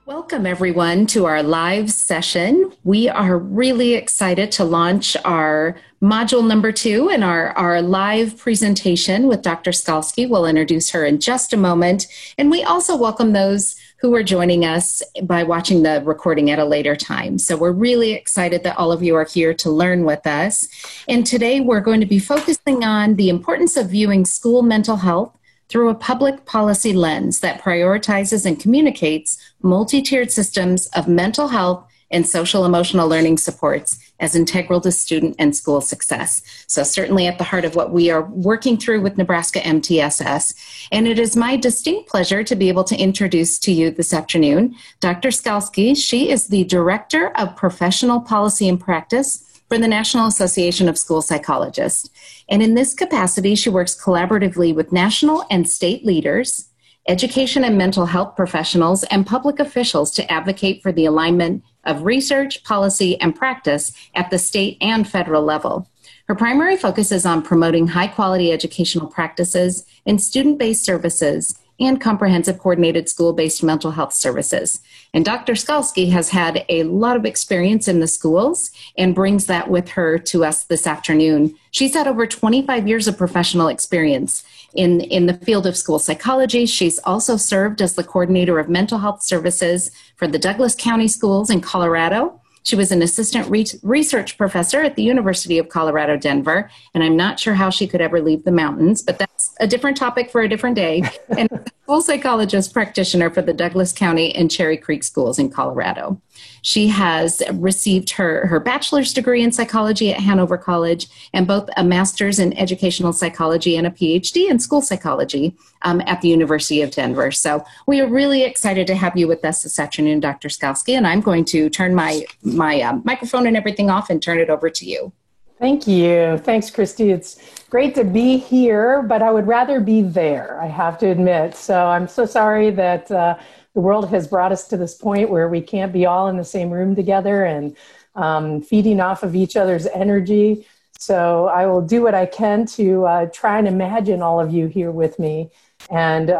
Welcome, everyone, to our live session. We are really excited to launch our module number 2 in our live presentation with Dr. Skalski. We'll introduce her in just a moment. And we also welcome those who are joining us by watching the recording at a later time. So we're really excited that all of you are here to learn with us. And today we're going to be focusing on the importance of viewing school mental health through a public policy lens that prioritizes and communicates multi-tiered systems of mental health and social emotional learning supports as integral to student and school success. So certainly at the heart of what we are working through with Nebraska MTSS. And it is my distinct pleasure to be able to introduce to you this afternoon Dr. Skalski. She is the Director of Professional Policy and Practice for the National Association of School Psychologists. And in this capacity, she works collaboratively with national and state leaders, education and mental health professionals, and public officials to advocate for the alignment of research, policy, and practice at the state and federal level. Her primary focus is on promoting high-quality educational practices in student-based services and comprehensive coordinated school-based mental health services. And Dr. Skalski has had a lot of experience in the schools and brings that with her to us this afternoon. She's had over 25 years of professional experience in the field of school psychology. She's also served as the coordinator of mental health services for the Douglas County Schools in Colorado. She was an assistant research professor at the University of Colorado, Denver, and I'm not sure how she could ever leave the mountains, but that's a different topic for a different day, and a school psychologist practitioner for the Douglas County and Cherry Creek Schools in Colorado. She has received her bachelor's degree in psychology at Hanover College and both a master's in educational psychology and a PhD in school psychology at the University of Denver. So we are really excited to have you with us this afternoon, Dr. Skalski, and I'm going to turn my microphone and everything off and turn it over to you. Thank you. Thanks, Christy. It's great to be here, but I would rather be there, I have to admit. So I'm so sorry that the world has brought us to this point where we can't be all in the same room together and feeding off of each other's energy. So I will do what I can to try and imagine all of you here with me. And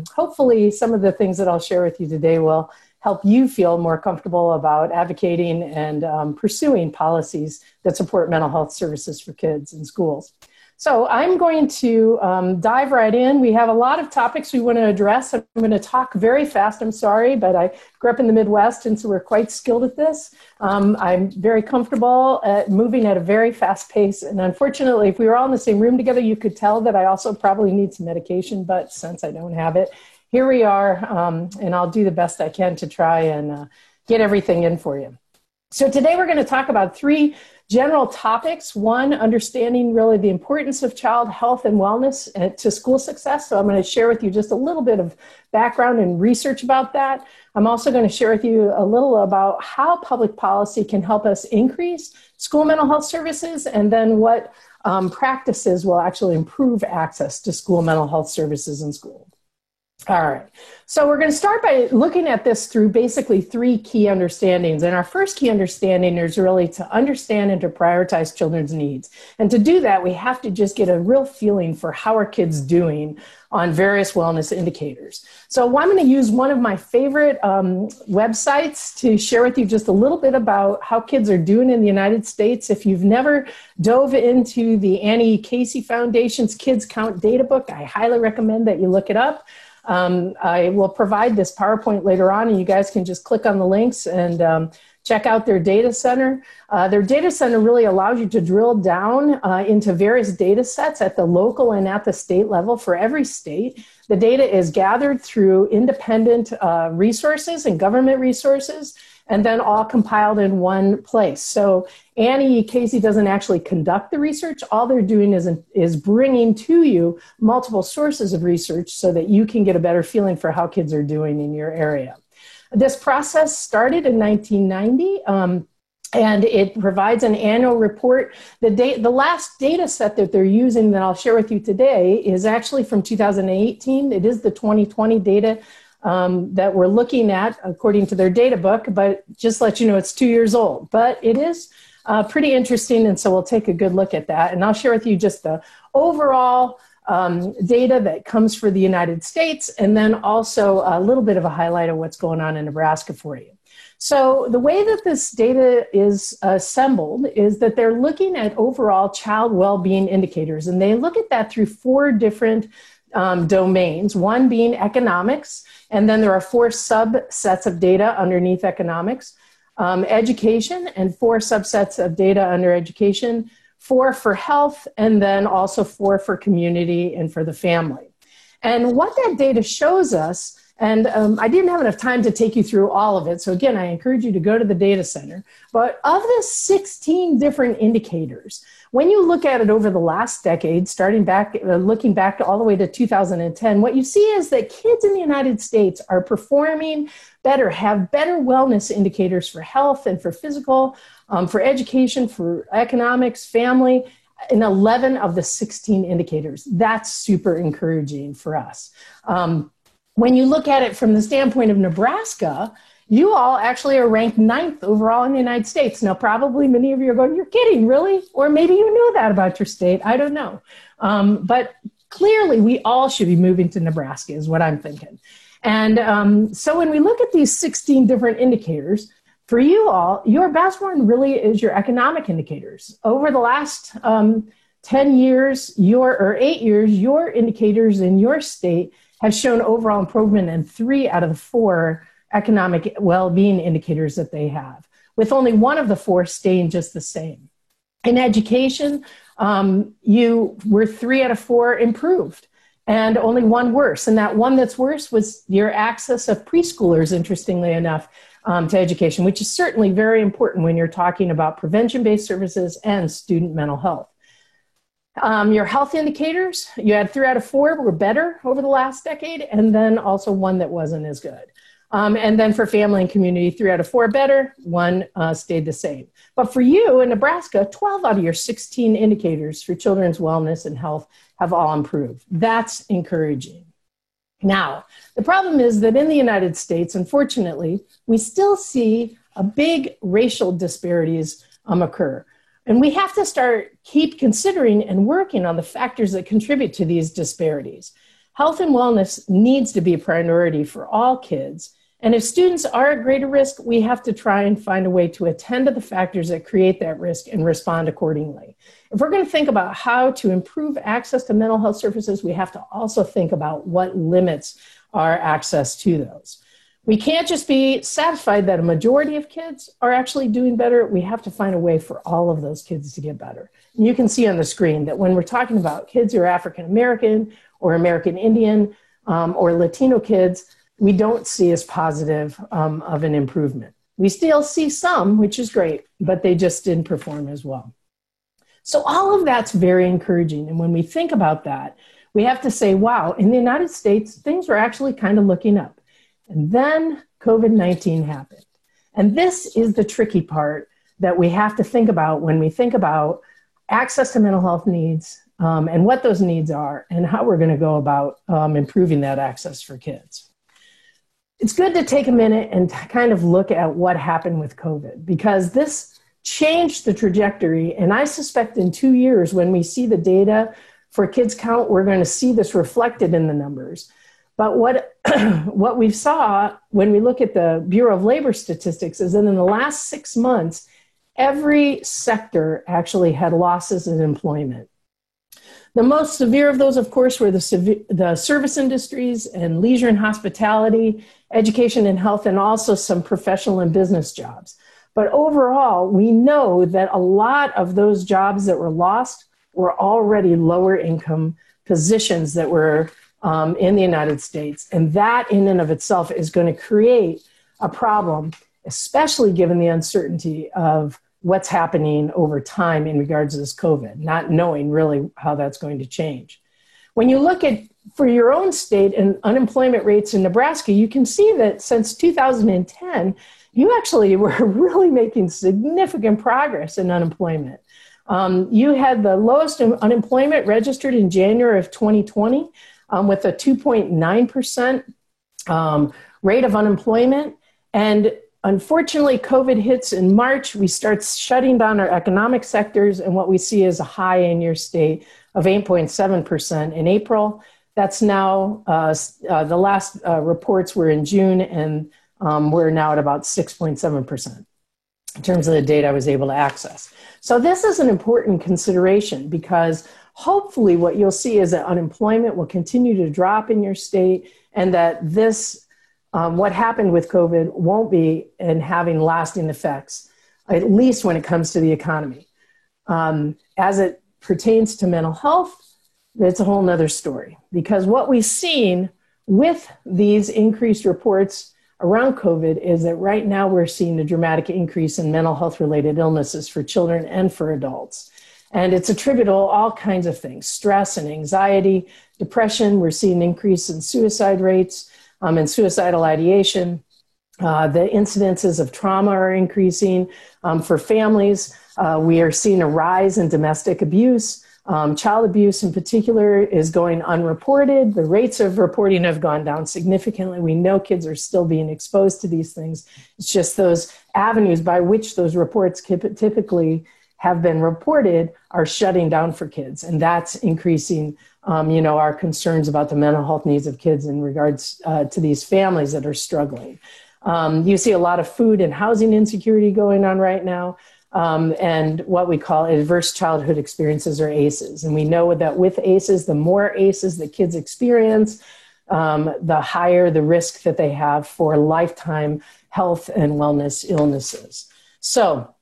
hopefully some of the things that I'll share with you today will help you feel more comfortable about advocating and pursuing policies that support mental health services for kids in schools. So I'm going to dive right in. We have a lot of topics we want to address. I'm going to talk very fast. I'm sorry, but I grew up in the Midwest, and so we're quite skilled at this. I'm very comfortable at moving at a very fast pace. And unfortunately, if we were all in the same room together, you could tell that I also probably need some medication, but since I don't have it, here we are, and I'll do the best I can to try and get everything in for you. So today we're going to talk about 3 general topics. 1, understanding really the importance of child health and wellness to school success. So I'm going to share with you just a little bit of background and research about that. I'm also going to share with you a little about how public policy can help us increase school mental health services, and then what practices will actually improve access to school mental health services in schools. All right, so we're going to start by looking at this through basically 3 key understandings. And our first key understanding is really to understand and to prioritize children's needs. And to do that, we have to just get a real feeling for how are kids doing on various wellness indicators. So I'm going to use one of my favorite websites to share with you just a little bit about how kids are doing in the United States. If you've never dove into the Annie Casey Foundation's Kids Count Data Book, I highly recommend that you look it up. I will provide this PowerPoint later on, and you guys can just click on the links and check out their data center. Their data center really allows you to drill down into various data sets at the local and at the state level for every state. The data is gathered through independent resources and government resources, and then all compiled in one place. So Annie Casey doesn't actually conduct the research. All they're doing is bringing to you multiple sources of research so that you can get a better feeling for how kids are doing in your area. This process started in 1990, and it provides an annual report. The last data set that they're using that I'll share with you today is actually from 2018. It is the 2020 data that we're looking at according to their data book, but just let you know it's 2 years old. But it is pretty interesting, and so we'll take a good look at that. And I'll share with you just the overall data that comes for the United States, and then also a little bit of a highlight of what's going on in Nebraska for you. So the way that this data is assembled is that they're looking at overall child well-being indicators, and they look at that through 4 different domains, one being economics, and then there are 4 subsets of data underneath economics, education, and 4 subsets of data under education, 4 for health, and then also 4 for community and for the family. And what that data shows us, and I didn't have enough time to take you through all of it, so again, I encourage you to go to the data center, but of the 16 different indicators, when you look at it over the last decade, starting back, looking back all the way to 2010, what you see is that kids in the United States are performing better, have better wellness indicators for health and for physical, for education, for economics, family, in 11 of the 16 indicators. That's super encouraging for us. When you look at it from the standpoint of Nebraska, you all actually are ranked 9th overall in the United States. Now, probably many of you are going, you're kidding, really? Or maybe you knew that about your state. I don't know. But clearly, we all should be moving to Nebraska is what I'm thinking. And so when we look at these 16 different indicators, for you all, your best one really is your economic indicators. Over the last 10 years, 8 years, your indicators in your state have shown overall improvement in 3 out of the 4 economic well-being indicators that they have, with only 1 of the 4 staying just the same. In education, you were 3 out of 4 improved and only 1 worse. And that 1 that's worse was your access of preschoolers, interestingly enough, to education, which is certainly very important when you're talking about prevention-based services and student mental health. Your health indicators, you had 3 out of 4 were better over the last decade, and then also 1 that wasn't as good. And then for family and community, 3 out of 4 better, 1 stayed the same. But for you in Nebraska, 12 out of your 16 indicators for children's wellness and health have all improved. That's encouraging. Now, the problem is that in the United States, unfortunately, we still see a big racial disparities occur. And we have to keep considering and working on the factors that contribute to these disparities. Health and wellness needs to be a priority for all kids. And if students are at greater risk, we have to try and find a way to attend to the factors that create that risk and respond accordingly. If we're going to think about how to improve access to mental health services, we have to also think about what limits our access to those. We can't just be satisfied that a majority of kids are actually doing better. We have to find a way for all of those kids to get better. And you can see on the screen that when we're talking about kids who are African American or American Indian or Latino kids, we don't see as positive of an improvement. We still see some, which is great, but they just didn't perform as well. So all of that's very encouraging. And when we think about that, we have to say, wow, in the United States, things were actually kind of looking up. And then COVID-19 happened. And this is the tricky part that we have to think about when we think about access to mental health needs and what those needs are and how we're going to go about improving that access for kids. It's good to take a minute and kind of look at what happened with COVID, because this changed the trajectory. And I suspect in 2 years, when we see the data for kids count, we're going to see this reflected in the numbers. But what we saw when we look at the Bureau of Labor Statistics is that in the last 6 months, every sector actually had losses in employment. The most severe of those, of course, were the service industries and leisure and hospitality, education and health, and also some professional and business jobs. But overall, we know that a lot of those jobs that were lost were already lower income positions that were in the United States. And that in and of itself is going to create a problem, especially given the uncertainty of what's happening over time in regards to this COVID, not knowing really how that's going to change. When you look at, for your own state and unemployment rates in Nebraska, you can see that since 2010, you actually were really making significant progress in unemployment. You had the lowest unemployment registered in January of 2020 with a 2.9% rate of unemployment. And Unfortunately, COVID hits in March. We start shutting down our economic sectors, and what we see is a high in-year state of 8.7% in April. That's now, the last reports were in June, and we're now at about 6.7% in terms of the data I was able to access. So this is an important consideration, because hopefully what you'll see is that unemployment will continue to drop in your state, and that this what happened with COVID won't be in having lasting effects, at least when it comes to the economy. As it pertains to mental health, it's a whole nother story, because what we've seen with these increased reports around COVID is that right now we're seeing a dramatic increase in mental health related illnesses for children and for adults. And it's attributable to all kinds of things: stress and anxiety, depression. We're seeing an increase in suicide rates and suicidal ideation. The incidences of trauma are increasing. For families, we are seeing a rise in domestic abuse. Child abuse in particular is going unreported. The rates of reporting have gone down significantly. We know kids are still being exposed to these things. It's just those avenues by which those reports typically have been reported are shutting down for kids. And that's increasing, our concerns about the mental health needs of kids in regards to these families that are struggling. You see a lot of food and housing insecurity going on right now. And what we call adverse childhood experiences, or ACEs. And we know that with ACEs, the more ACEs that kids experience, the higher the risk that they have for lifetime health and wellness illnesses. So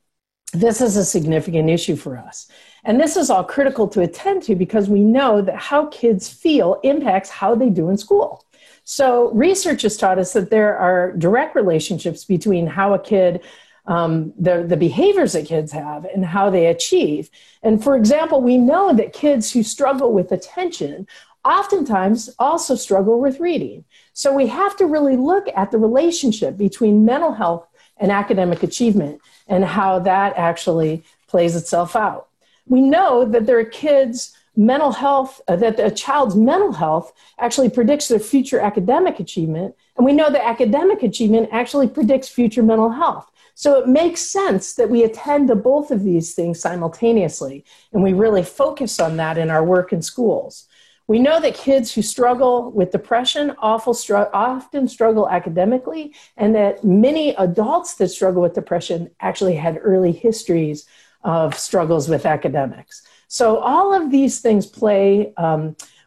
this is a significant issue for us. And this is all critical to attend to, because we know that how kids feel impacts how they do in school. So research has taught us that there are direct relationships between how a kid the behaviors that kids have and how they achieve. And for example, we know that kids who struggle with attention oftentimes also struggle with reading. So we have to really look at the relationship between mental health and academic achievement and how that actually plays itself out. We know that there are kids' mental health, that a child's mental health actually predicts their future academic achievement. And we know that academic achievement actually predicts future mental health. So it makes sense that we attend to both of these things simultaneously, and we really focus on that in our work in schools. We know that kids who struggle with depression often struggle academically, and that many adults that struggle with depression actually had early histories of struggles with academics. So all of these things play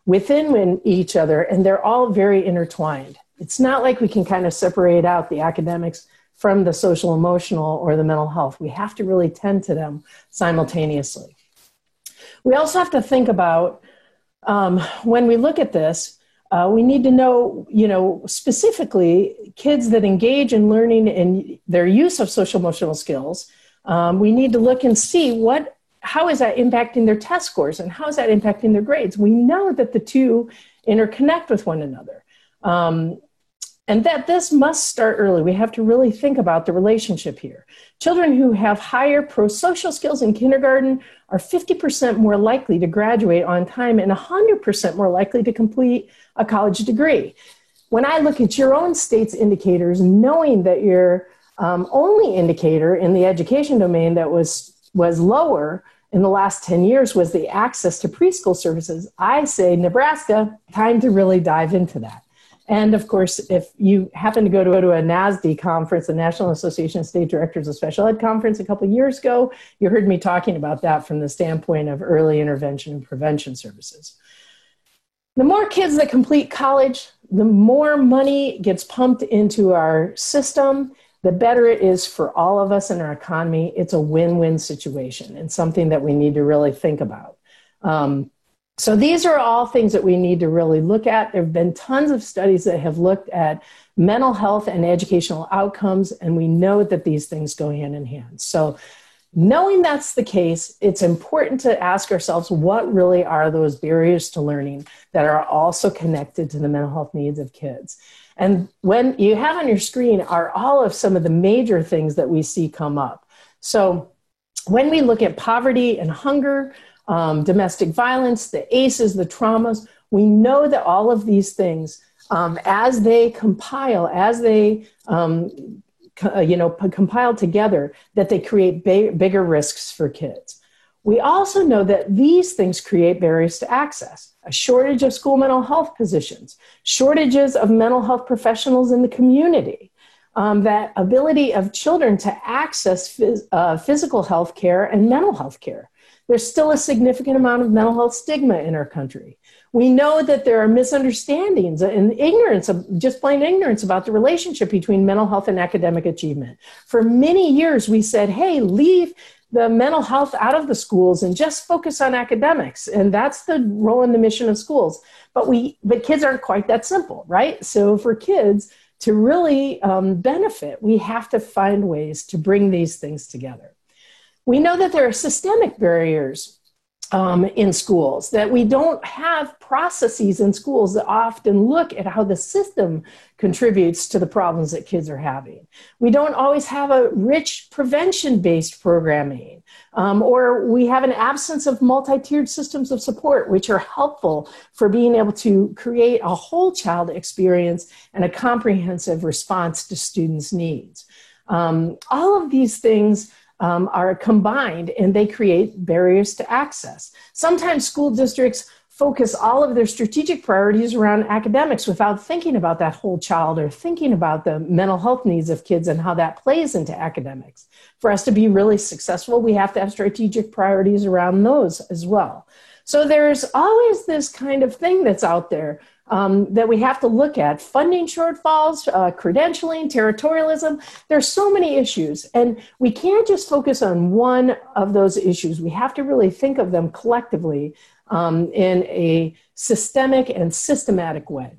within each other, and they're all very intertwined. It's not like we can kind of separate out the academics from the social emotional or the mental health. We have to really tend to them simultaneously. We also have to think about, when we look at this, we need to know, specifically kids that engage in learning and their use of social emotional skills. We need to look and see how is that impacting their test scores, and how is that impacting their grades. We know that the two interconnect with one another. And that this must start early. We have to really think about the relationship here. Children who have higher pro-social skills in kindergarten are 50% more likely to graduate on time and 100% more likely to complete a college degree. When I look at your own state's indicators, knowing that your only indicator in the education domain that was lower in the last 10 years was the access to preschool services, I say, Nebraska, time to really dive into that. And of course, if you happen to go to a NASD conference, the National Association of State Directors of Special Ed conference a couple of years ago, you heard me talking about that from the standpoint of early intervention and prevention services. The more kids that complete college, the more money gets pumped into our system, the better it is for all of us in our economy. It's a win-win situation, and something that we need to really think about. So these are all things that we need to really look at. There have been tons of studies that have looked at mental health and educational outcomes, and we know that these things go hand in hand. So knowing that's the case, it's important to ask ourselves, what really are those barriers to learning that are also connected to the mental health needs of kids? And when you have on your screen are all of some of the major things that we see come up. So when we look at poverty and hunger, domestic violence, the ACEs, the traumas, we know that all of these things, as they compile, as they compiled together that they create bigger risks for kids. We also know that these things create barriers to access, a shortage of school mental health positions, shortages of mental health professionals in the community, that ability of children to access physical health care and mental health care. There's still a significant amount of mental health stigma in our country. We know that there are misunderstandings and ignorance, just plain ignorance about the relationship between mental health and academic achievement. For many years, we said, hey, leave the mental health out of the schools and just focus on academics. And that's the role and the mission of schools. But kids aren't quite that simple, right? So for kids to really benefit, we have to find ways to bring these things together. We know that there are systemic barriers in schools, that we don't have processes in schools that often look at how the system contributes to the problems that kids are having. We don't always have a rich prevention-based programming, or we have an absence of multi-tiered systems of support, which are helpful for being able to create a whole child experience and a comprehensive response to students' needs. All of these things are combined and they create barriers to access. Sometimes school districts focus all of their strategic priorities around academics without thinking about that whole child or thinking about the mental health needs of kids and how that plays into academics. For us to be really successful, we have to have strategic priorities around those as well. So there's always this kind of thing that's out there that we have to look at. Funding shortfalls, credentialing, territorialism. There's so many issues, and we can't just focus on one of those issues. We have to really think of them collectively in a systemic and systematic way.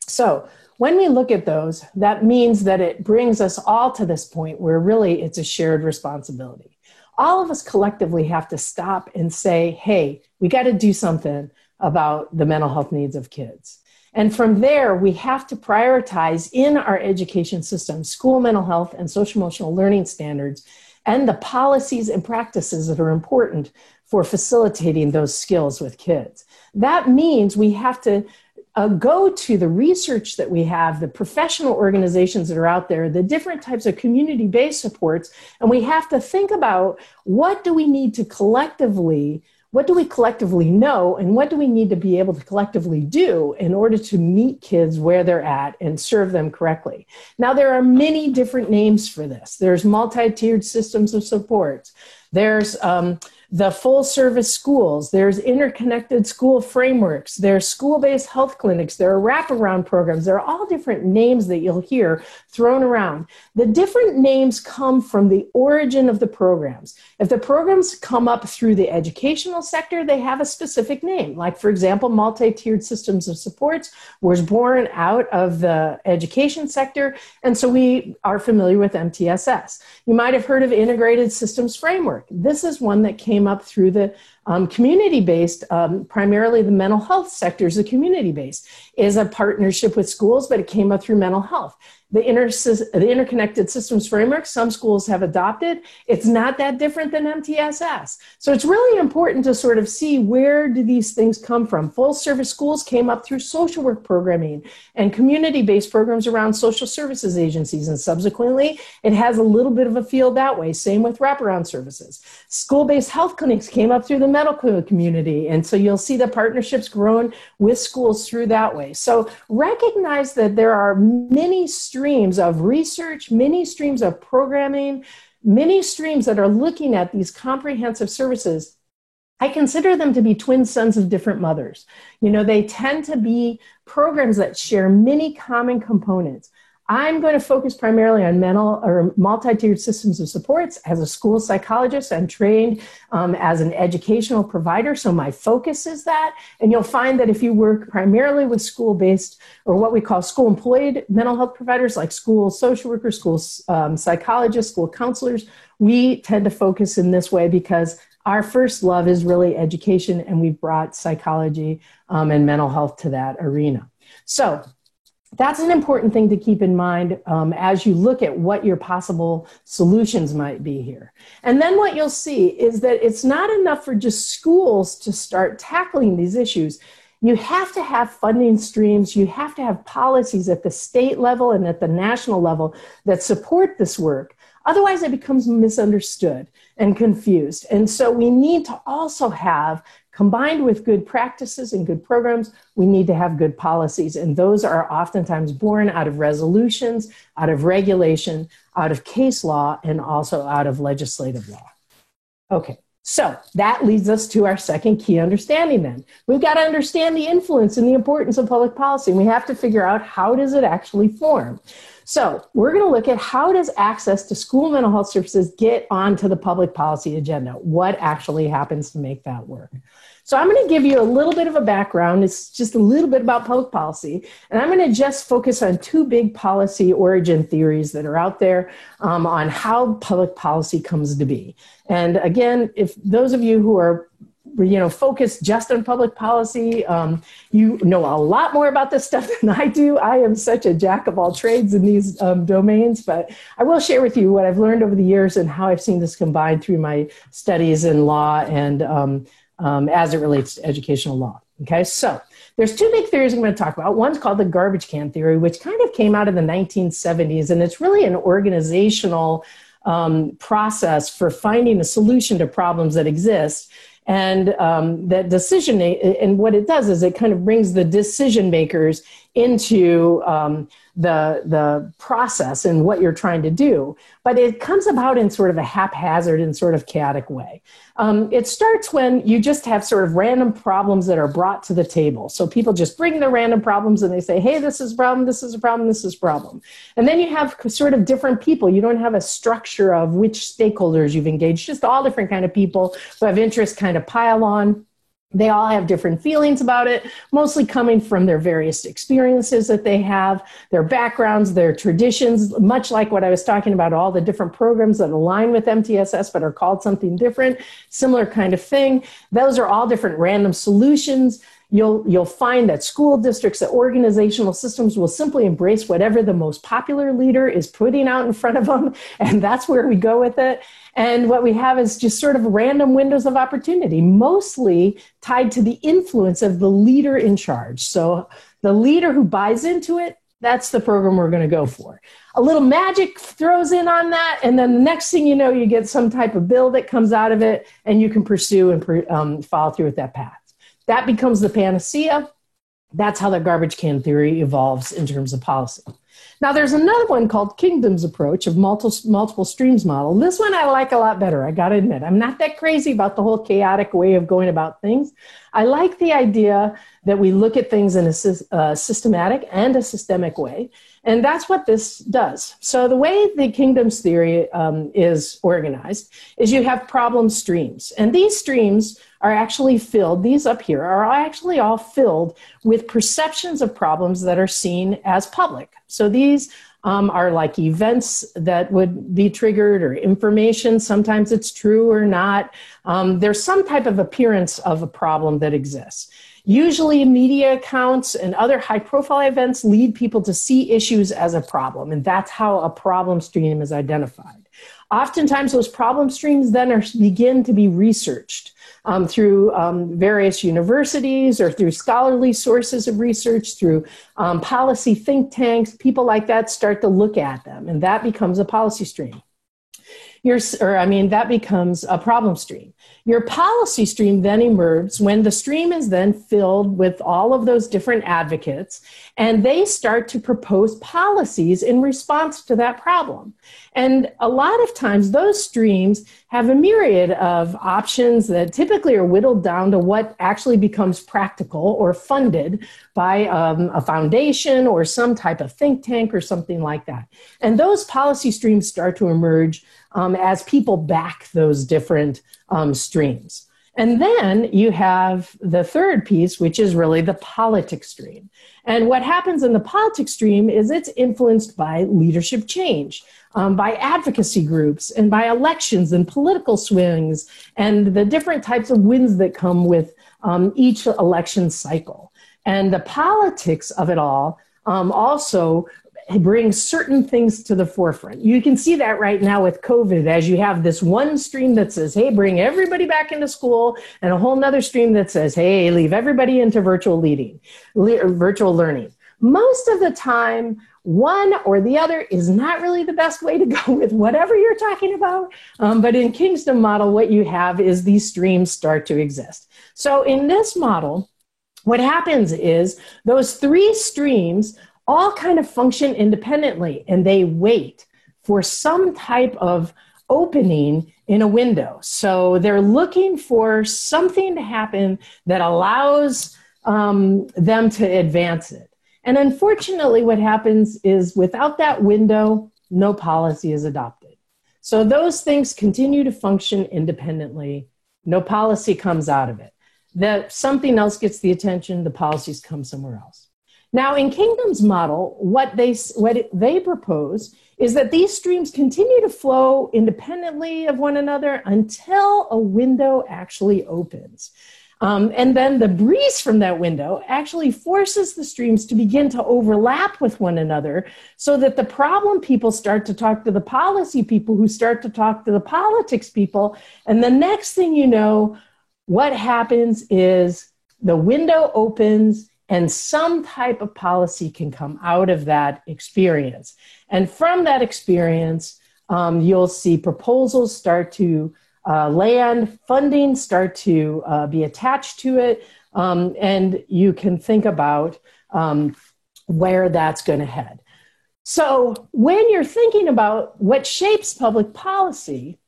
So when we look at those, that means that it brings us all to this point where really it's a shared responsibility. All of us collectively have to stop and say, hey, we got to do something about the mental health needs of kids. And from there, we have to prioritize in our education system school mental health and social emotional learning standards and the policies and practices that are important for facilitating those skills with kids. That means we have to go to the research that we have, the professional organizations that are out there, the different types of community-based supports, and we have to think about what do we need to collectively, what do we collectively know, and what do we need to be able to collectively do in order to meet kids where they're at and serve them correctly. Now, there are many different names for this. There's multi-tiered systems of support. There's the full service schools, there's interconnected school frameworks, there's school-based health clinics, there are wraparound programs, there are all different names that you'll hear thrown around. The different names come from the origin of the programs. If the programs come up through the educational sector, they have a specific name. Like, for example, multi-tiered systems of supports was born out of the education sector, and so we are familiar with MTSS. You might have heard of integrated systems framework. This is one that came up through the community-based, primarily the mental health sectors, the community-based, is a partnership with schools, but it came up through mental health. The interconnected systems framework, some schools have adopted. It's not that different than MTSS. So it's really important to sort of see where do these things come from. Full service schools came up through social work programming and community-based programs around social services agencies. And subsequently, it has a little bit of a feel that way. Same with wraparound services. School-based health clinics came up through the medical community. And so you'll see the partnerships grown with schools through that way. So recognize that there are many streams of research, many streams of programming, many streams that are looking at these comprehensive services. I consider them to be twin sons of different mothers. You know, they tend to be programs that share many common components. I'm going to focus primarily on mental or multi-tiered systems of supports. As a school psychologist, I'm trained as an educational provider, so my focus is that. And you'll find that if you work primarily with school-based or what we call school-employed mental health providers like school social workers, school psychologists, school counselors, we tend to focus in this way because our first love is really education, and we've brought psychology and mental health to that arena. So that's an important thing to keep in mind as you look at what your possible solutions might be here. And then what you'll see is that it's not enough for just schools to start tackling these issues. You have to have funding streams. You have to have policies at the state level and at the national level that support this work. Otherwise, it becomes misunderstood and confused. And so we need to also have, combined with good practices and good programs, we need to have good policies. And those are oftentimes born out of resolutions, out of regulation, out of case law, and also out of legislative law. Okay, so that leads us to our second key understanding then. We've got to understand the influence and the importance of public policy. And we have to figure out, how does it actually form? So we're going to look at, how does access to school mental health services get onto the public policy agenda? What actually happens to make that work? So I'm going to give you a little bit of a background. It's just a little bit about public policy. And I'm going to just focus on two big policy origin theories that are out there on how public policy comes to be. And again, if those of you who are focused just on public policy, you know a lot more about this stuff than I do. I am such a jack of all trades in these domains, but I will share with you what I've learned over the years and how I've seen this combined through my studies in law and as it relates to educational law. Okay, so there's two big theories I'm going to talk about. One's called the garbage can theory, which kind of came out of the 1970s, and it's really an organizational process for finding a solution to problems that exist. And that decision, and what it does is it kind of brings the decision makers into the process and what you're trying to do. But it comes about in sort of a haphazard and sort of chaotic way. It starts when you just have sort of random problems that are brought to the table. So people just bring their random problems and they say, hey, this is a problem, this is a problem, this is a problem. And then you have sort of different people. You don't have a structure of which stakeholders you've engaged, just all different kind of people who have interest kind of pile on. They all have different feelings about it, mostly coming from their various experiences that they have, their backgrounds, their traditions, much like what I was talking about, all the different programs that align with MTSS but are called something different, similar kind of thing. Those are all different random solutions. You'll find that school districts, that organizational systems will simply embrace whatever the most popular leader is putting out in front of them, and that's where we go with it. And what we have is just sort of random windows of opportunity, mostly tied to the influence of the leader in charge. So the leader who buys into it, that's the program we're going to go for. A little magic throws in on that, and then the next thing you know, you get some type of bill that comes out of it, and you can pursue and follow through with that path. That becomes the panacea. That's how the garbage can theory evolves in terms of policy. Now, there's another one called Kingdom's approach of multiple streams model. This one I like a lot better, I got to admit. I'm not that crazy about the whole chaotic way of going about things. I like the idea that we look at things in a systematic and a systemic way. And that's what this does. So the way the Kingdoms theory is organized is you have problem streams. And these streams are actually filled, these up here are actually all filled with perceptions of problems that are seen as public. So these are like events that would be triggered or information. Sometimes it's true or not. There's some type of appearance of a problem that exists. Usually media accounts and other high-profile events lead people to see issues as a problem, and that's how a problem stream is identified. Oftentimes, those problem streams then begin to be researched through various universities or through scholarly sources of research, through policy think tanks. People like that start to look at them, and that becomes a policy stream. That becomes a problem stream. Your policy stream then emerges when the stream is then filled with all of those different advocates, and they start to propose policies in response to that problem. And a lot of times those streams have a myriad of options that typically are whittled down to what actually becomes practical or funded by a foundation or some type of think tank or something like that. And those policy streams start to emerge as people back those different streams. And then you have the third piece, which is really the politics stream. And what happens in the politics stream is it's influenced by leadership change, by advocacy groups, and by elections and political swings, and the different types of wins that come with each election cycle. And the politics of it all also bring certain things to the forefront. You can see that right now with COVID, as you have this one stream that says, hey, bring everybody back into school, and a whole nother stream that says, hey, leave everybody into virtual learning. Most of the time, one or the other is not really the best way to go with whatever you're talking about. But in Kingdom model, what you have is these streams start to exist. So in this model, what happens is those three streams all kind of function independently, and they wait for some type of opening in a window. So they're looking for something to happen that allows them to advance it. And unfortunately, what happens is without that window, no policy is adopted. So those things continue to function independently. No policy comes out of it. That something else gets the attention, the policies come somewhere else. Now, in Kingdom's model, what they propose is that these streams continue to flow independently of one another until a window actually opens. And then the breeze from that window actually forces the streams to begin to overlap with one another so that the problem people start to talk to the policy people who start to talk to the politics people. And the next thing you know, what happens is the window opens and some type of policy can come out of that experience. And from that experience, you'll see proposals start to land, funding start to be attached to it, and you can think about where that's going to head. So when you're thinking about what shapes public policy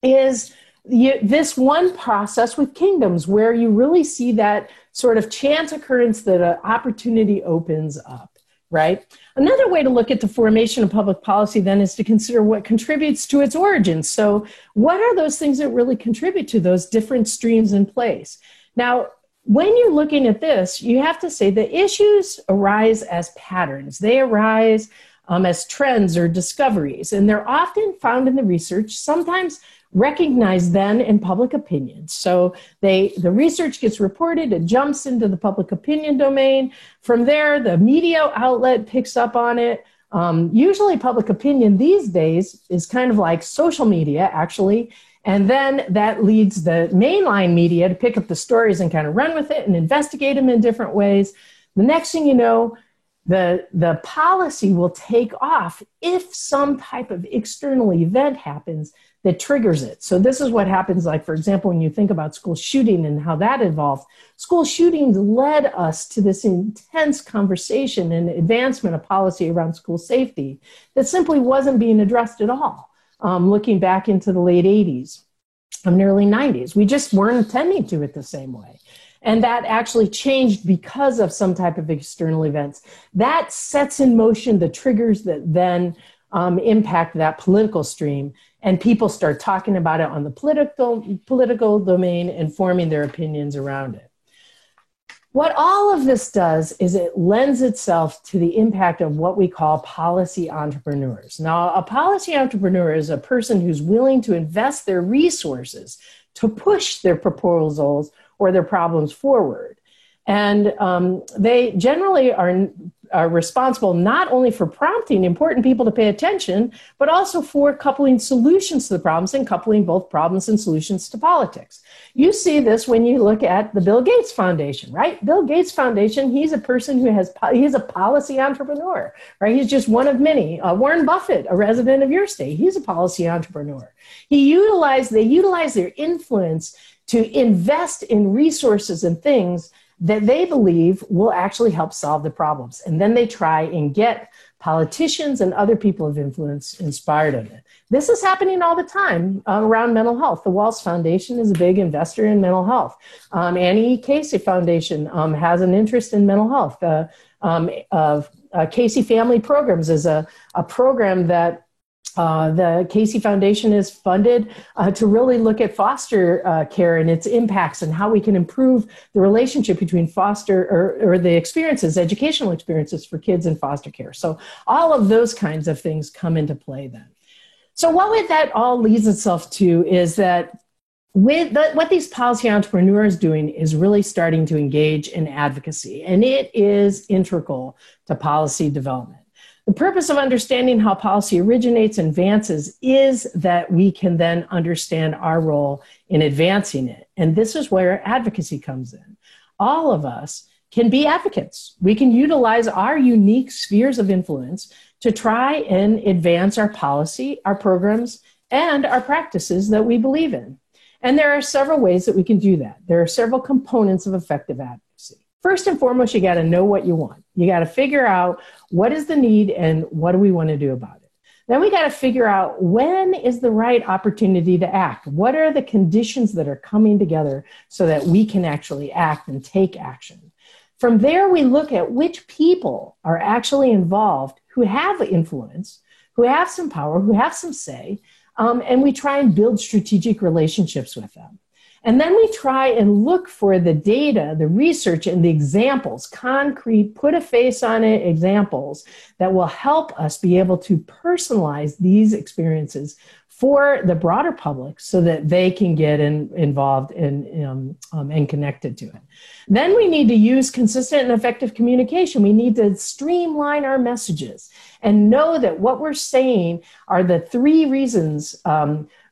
is this one process with kingdoms where you really see that sort of chance occurrence that an opportunity opens up, right? Another way to look at the formation of public policy then is to consider what contributes to its origins. So what are those things that really contribute to those different streams in place? Now, when you're looking at this, you have to say the issues arise as patterns. They arise as trends or discoveries, and they're often found in the research, sometimes recognized then in public opinion. So the research gets reported, it jumps into the public opinion domain. From there, the media outlet picks up on it. Usually public opinion these days is kind of like social media, actually. And then that leads the mainline media to pick up the stories and kind of run with it and investigate them in different ways. The next thing you know, the policy will take off if some type of external event happens that triggers it. So this is what happens, like, for example, when you think about school shooting and how that evolved. School shootings led us to this intense conversation and advancement of policy around school safety that simply wasn't being addressed at all. Looking back into the late 80s and early 90s, we just weren't attending to it the same way. And that actually changed because of some type of external events. That sets in motion the triggers that then impact that political stream, and people start talking about it on the political domain and forming their opinions around it. What all of this does is it lends itself to the impact of what we call policy entrepreneurs. Now, a policy entrepreneur is a person who's willing to invest their resources to push their proposals or their problems forward. And they generally are responsible not only for prompting important people to pay attention, but also for coupling solutions to the problems and coupling both problems and solutions to politics. You see this when you look at the Bill Gates Foundation, right? Bill Gates Foundation, he's a person who he's a policy entrepreneur, right? He's just one of many. Warren Buffett, a resident of your state, he's a policy entrepreneur. They utilize their influence to invest in resources and things that they believe will actually help solve the problems. And then they try and get politicians and other people of influence inspired in it. This is happening all the time around mental health. The Walsh Foundation is a big investor in mental health. Annie E. Casey Foundation has an interest in mental health. Casey Family Programs is a program that the Casey Foundation is funded to really look at foster care and its impacts and how we can improve the relationship between foster or the experiences, educational experiences for kids in foster care. So all of those kinds of things come into play then. So what that all leads itself to is that what these policy entrepreneurs doing is really starting to engage in advocacy, and it is integral to policy development. The purpose of understanding how policy originates and advances is that we can then understand our role in advancing it. And this is where advocacy comes in. All of us can be advocates. We can utilize our unique spheres of influence to try and advance our policy, our programs, and our practices that we believe in. And there are several ways that we can do that. There are several components of effective advocacy. First and foremost, you got to know what you want. You got to figure out what is the need and what do we want to do about it. Then we got to figure out when is the right opportunity to act. What are the conditions that are coming together so that we can actually act and take action? From there, we look at which people are actually involved who have influence, who have some power, who have some say, and we try and build strategic relationships with them. And then we try and look for the data, the research, and the examples, concrete, put a face on it examples that will help us be able to personalize these experiences for the broader public so that they can get involved and connected to it. Then we need to use consistent and effective communication. We need to streamline our messages and know that what we're saying are the three reasons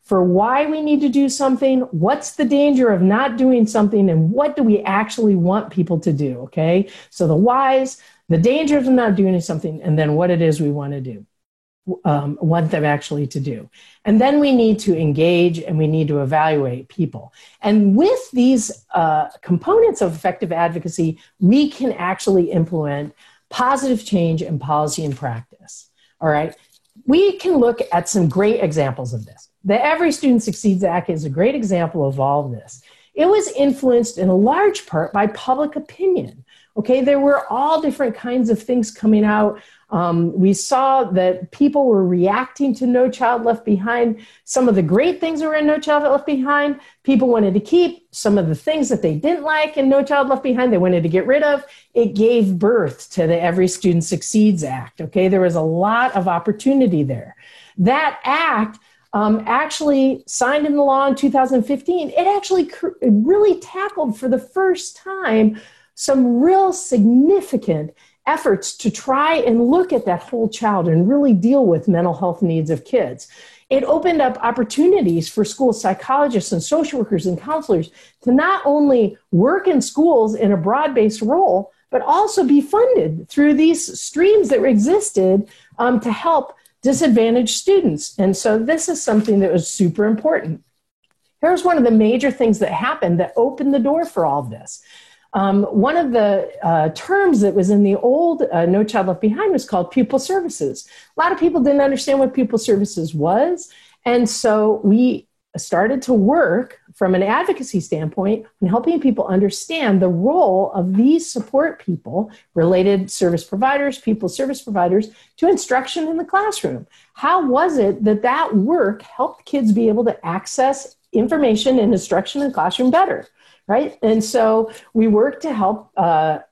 for why we need to do something, what's the danger of not doing something, and what do we actually want people to do, okay? So the whys, the danger of not doing something, and then what it is we want to do, want them actually to do. And then we need to engage and we need to evaluate people. And with these components of effective advocacy, we can actually implement positive change in policy and practice, all right? We can look at some great examples of this. The Every Student Succeeds Act is a great example of all of this. It was influenced in a large part by public opinion. Okay, there were all different kinds of things coming out. We saw that people were reacting to No Child Left Behind. Some of the great things that were in No Child Left Behind, people wanted to keep. Some of the things that they didn't like in No Child Left Behind, they wanted to get rid of. It gave birth to the Every Student Succeeds Act. Okay, there was a lot of opportunity there. That act actually signed into law in 2015. It actually really tackled for the first time some real significant efforts to try and look at that whole child and really deal with mental health needs of kids. It opened up opportunities for school psychologists and social workers and counselors to not only work in schools in a broad-based role, but also be funded through these streams that existed to help disadvantaged students. And so this is something that was super important. Here's one of the major things that happened that opened the door for all of this. One of the terms that was in the old No Child Left Behind was called pupil services. A lot of people didn't understand what pupil services was. And so we started to work from an advocacy standpoint in helping people understand the role of these support people, related service providers, pupil service providers, to instruction in the classroom. How was it that that work helped kids be able to access information and instruction in the classroom better? Right? And so we work to help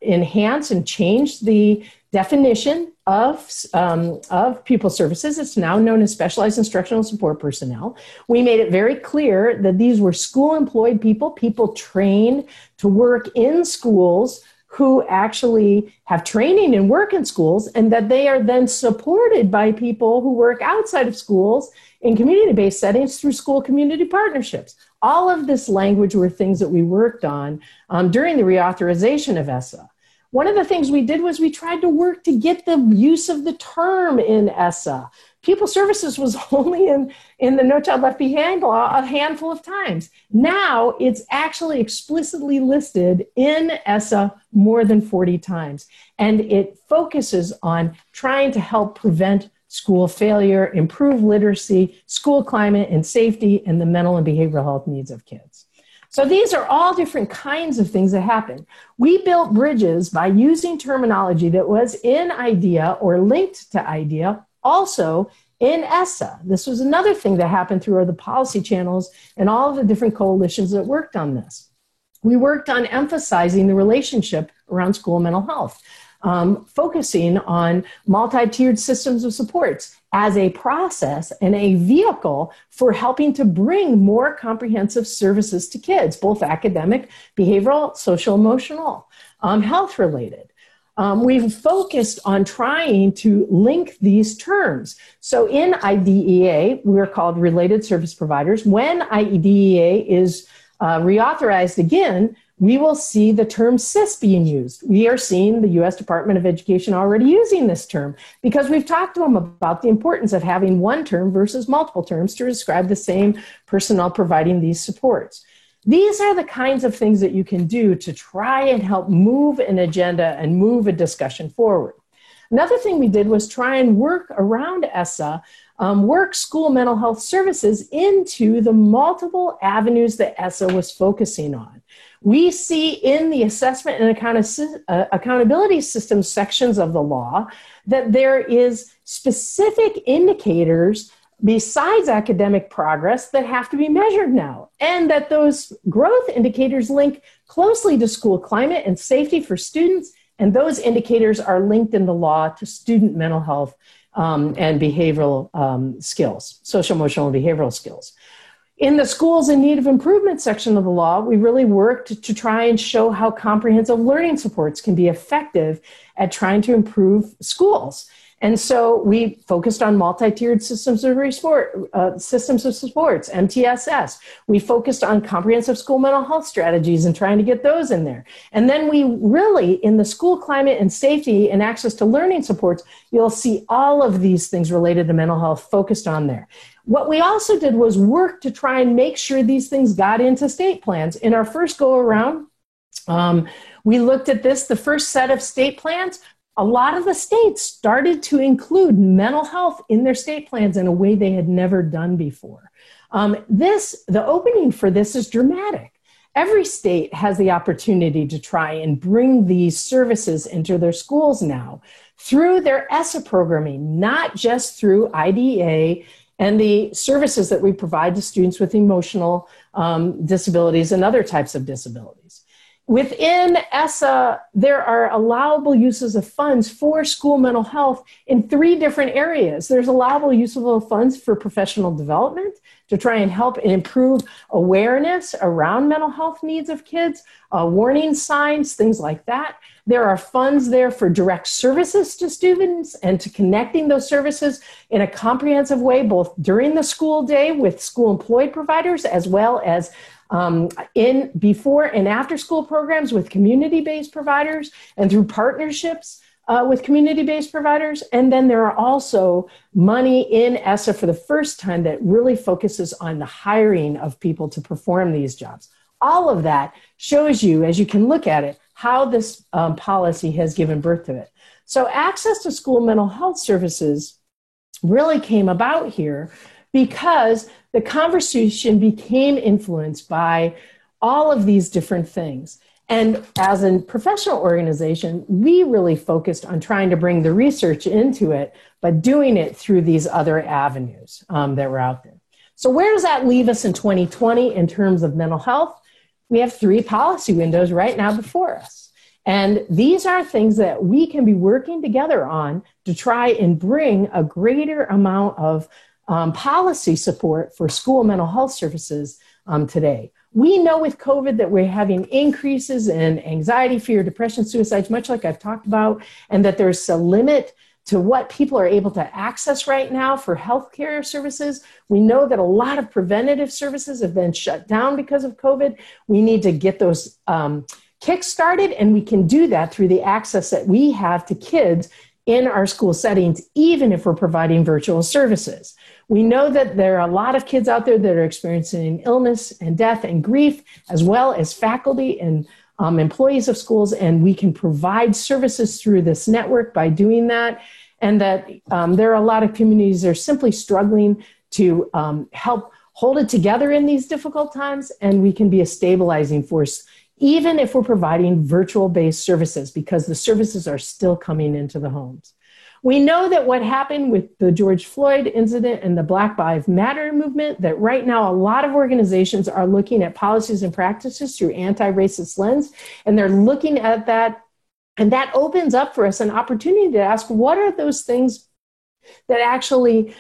enhance and change the definition of pupil services. It's now known as specialized instructional support personnel. We made it very clear that these were school-employed people trained to work in schools who actually have training and work in schools, and that they are then supported by people who work outside of schools in community-based settings through school community partnerships. All of this language were things that we worked on during the reauthorization of ESSA. One of the things we did was we tried to work to get the use of the term in ESSA. Pupil services was only in the No Child Left Behind law a handful of times. Now it's actually explicitly listed in ESSA more than 40 times. And it focuses on trying to help prevent school failure, improve literacy, school climate and safety, and the mental and behavioral health needs of kids. So these are all different kinds of things that happen. We built bridges by using terminology that was in IDEA or linked to IDEA, also in ESSA. This was another thing that happened through the policy channels and all of the different coalitions that worked on this. We worked on emphasizing the relationship around school mental health, focusing on multi-tiered systems of supports as a process and a vehicle for helping to bring more comprehensive services to kids, both academic, behavioral, social, emotional, health related. we've focused on trying to link these terms. So in IDEA, we're called related service providers. When IDEA is reauthorized again, we will see the term SIS being used. We are seeing the U.S. Department of Education already using this term because we've talked to them about the importance of having one term versus multiple terms to describe the same personnel providing these supports. These are the kinds of things that you can do to try and help move an agenda and move a discussion forward. Another thing we did was try and work around ESSA, work school mental health services into the multiple avenues that ESSA was focusing on. We see in the assessment and accountability systems sections of the law that there is specific indicators besides academic progress that have to be measured now, and that those growth indicators link closely to school climate and safety for students, and those indicators are linked in the law to student mental health and behavioral skills, social, emotional, and behavioral skills. In the schools in need of improvement section of the law, we really worked to try and show how comprehensive learning supports can be effective at trying to improve schools. And so we focused on multi-tiered systems of supports, MTSS. We focused on comprehensive school mental health strategies and trying to get those in there. And then we really, in the school climate and safety and access to learning supports, you'll see all of these things related to mental health focused on there. What we also did was work to try and make sure these things got into state plans. In our first go around, we looked at this, the first set of state plans. A lot of the states started to include mental health in their state plans in a way they had never done before. The opening for this is dramatic. Every state has the opportunity to try and bring these services into their schools now through their ESSA programming, not just through IDEA and the services that we provide to students with emotional disabilities and other types of disabilities. Within ESSA, there are allowable uses of funds for school mental health in 3 different areas. There's allowable use of funds for professional development to try and help improve awareness around mental health needs of kids, warning signs, things like that. There are funds there for direct services to students and to connecting those services in a comprehensive way, both during the school day with school employed providers, as well as in before and after school programs with community-based providers and through partnerships with community-based providers. And then there are also money in ESSA for the first time that really focuses on the hiring of people to perform these jobs. All of that shows you, as you can look at it, how this policy has given birth to it. So access to school mental health services really came about here because the conversation became influenced by all of these different things. And as a professional organization, we really focused on trying to bring the research into it, but doing it through these other avenues that were out there. So where does that leave us in 2020 in terms of mental health? We have 3 policy windows right now before us. And these are things that we can be working together on to try and bring a greater amount of policy support for school mental health services today. We know with COVID that we're having increases in anxiety, fear, depression, suicides, much like I've talked about, and that there's a limit to what people are able to access right now for healthcare services. We know that a lot of preventative services have been shut down because of COVID. We need to get those kick-started, and we can do that through the access that we have to kids in our school settings, even if we're providing virtual services. We know that there are a lot of kids out there that are experiencing illness and death and grief, as well as faculty and employees of schools, and we can provide services through this network by doing that. And that there are a lot of communities that are simply struggling to help hold it together in these difficult times, and we can be a stabilizing force even if we're providing virtual-based services, because the services are still coming into the homes. We know that what happened with the George Floyd incident and the Black Lives Matter movement, that right now a lot of organizations are looking at policies and practices through anti-racist lens, and they're looking at that, and that opens up for us an opportunity to ask, what are those things that actually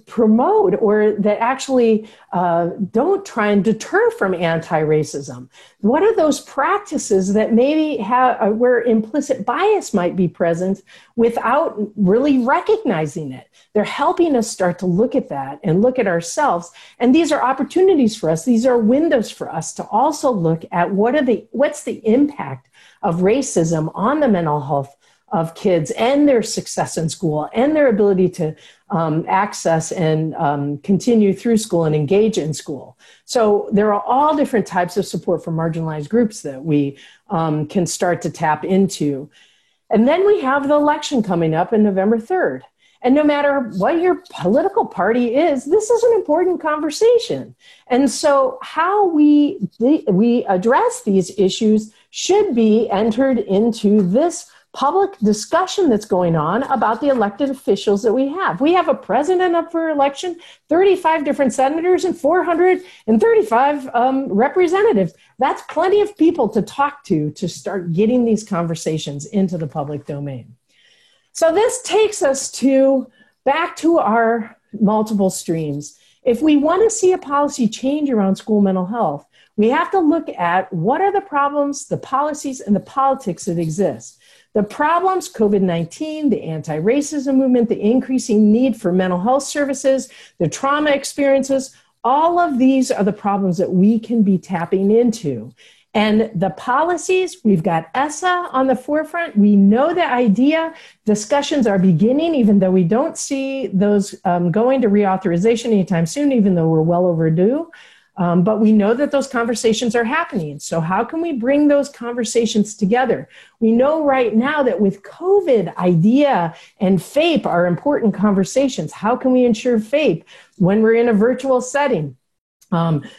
promote or that actually don't try and deter from anti-racism? What are those practices that maybe have where implicit bias might be present without really recognizing it? They're helping us start to look at that and look at ourselves. And these are opportunities for us. These are windows for us to also look at what's the impact of racism on the mental health of kids and their success in school and their ability to access and continue through school and engage in school. So there are all different types of support for marginalized groups that we can start to tap into. And then we have the election coming up on November 3rd. And no matter what your political party is, this is an important conversation. And so how we address these issues should be entered into this public discussion that's going on about the elected officials that we have. We have a president up for election, 35 different senators, and 435 representatives. That's plenty of people to talk to start getting these conversations into the public domain. So this takes us back to our multiple streams. If we want to see a policy change around school mental health, we have to look at what are the problems, the policies, and the politics that exist. The problems, COVID-19, the anti-racism movement, the increasing need for mental health services, the trauma experiences, all of these are the problems that we can be tapping into. And the policies, we've got ESSA on the forefront. We know the idea. Discussions are beginning, even though we don't see those going to reauthorization anytime soon, even though we're well overdue. But we know that those conversations are happening. So how can we bring those conversations together? We know right now that with COVID, IDEA and FAPE are important conversations. How can we ensure FAPE when we're in a virtual setting?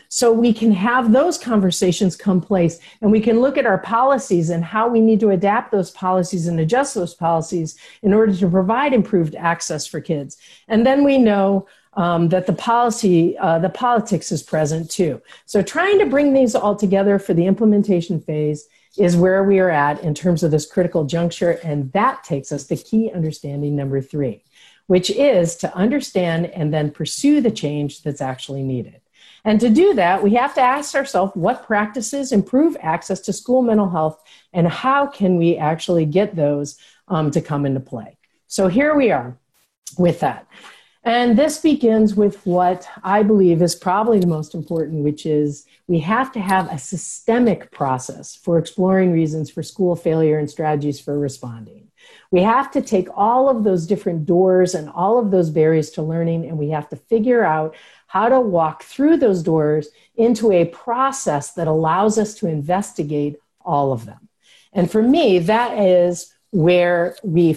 So we can have those conversations come place, and we can look at our policies and how we need to adapt those policies and adjust those policies in order to provide improved access for kids. And then we know that the politics is present too. So trying to bring these all together for the implementation phase is where we are at in terms of this critical juncture. And that takes us to key understanding number 3, which is to understand and then pursue the change that's actually needed. And to do that, we have to ask ourselves what practices improve access to school mental health and how can we actually get those to come into play. So here we are with that. And this begins with what I believe is probably the most important, which is we have to have a systemic process for exploring reasons for school failure and strategies for responding. We have to take all of those different doors and all of those barriers to learning, and we have to figure out how to walk through those doors into a process that allows us to investigate all of them. And for me, that is where we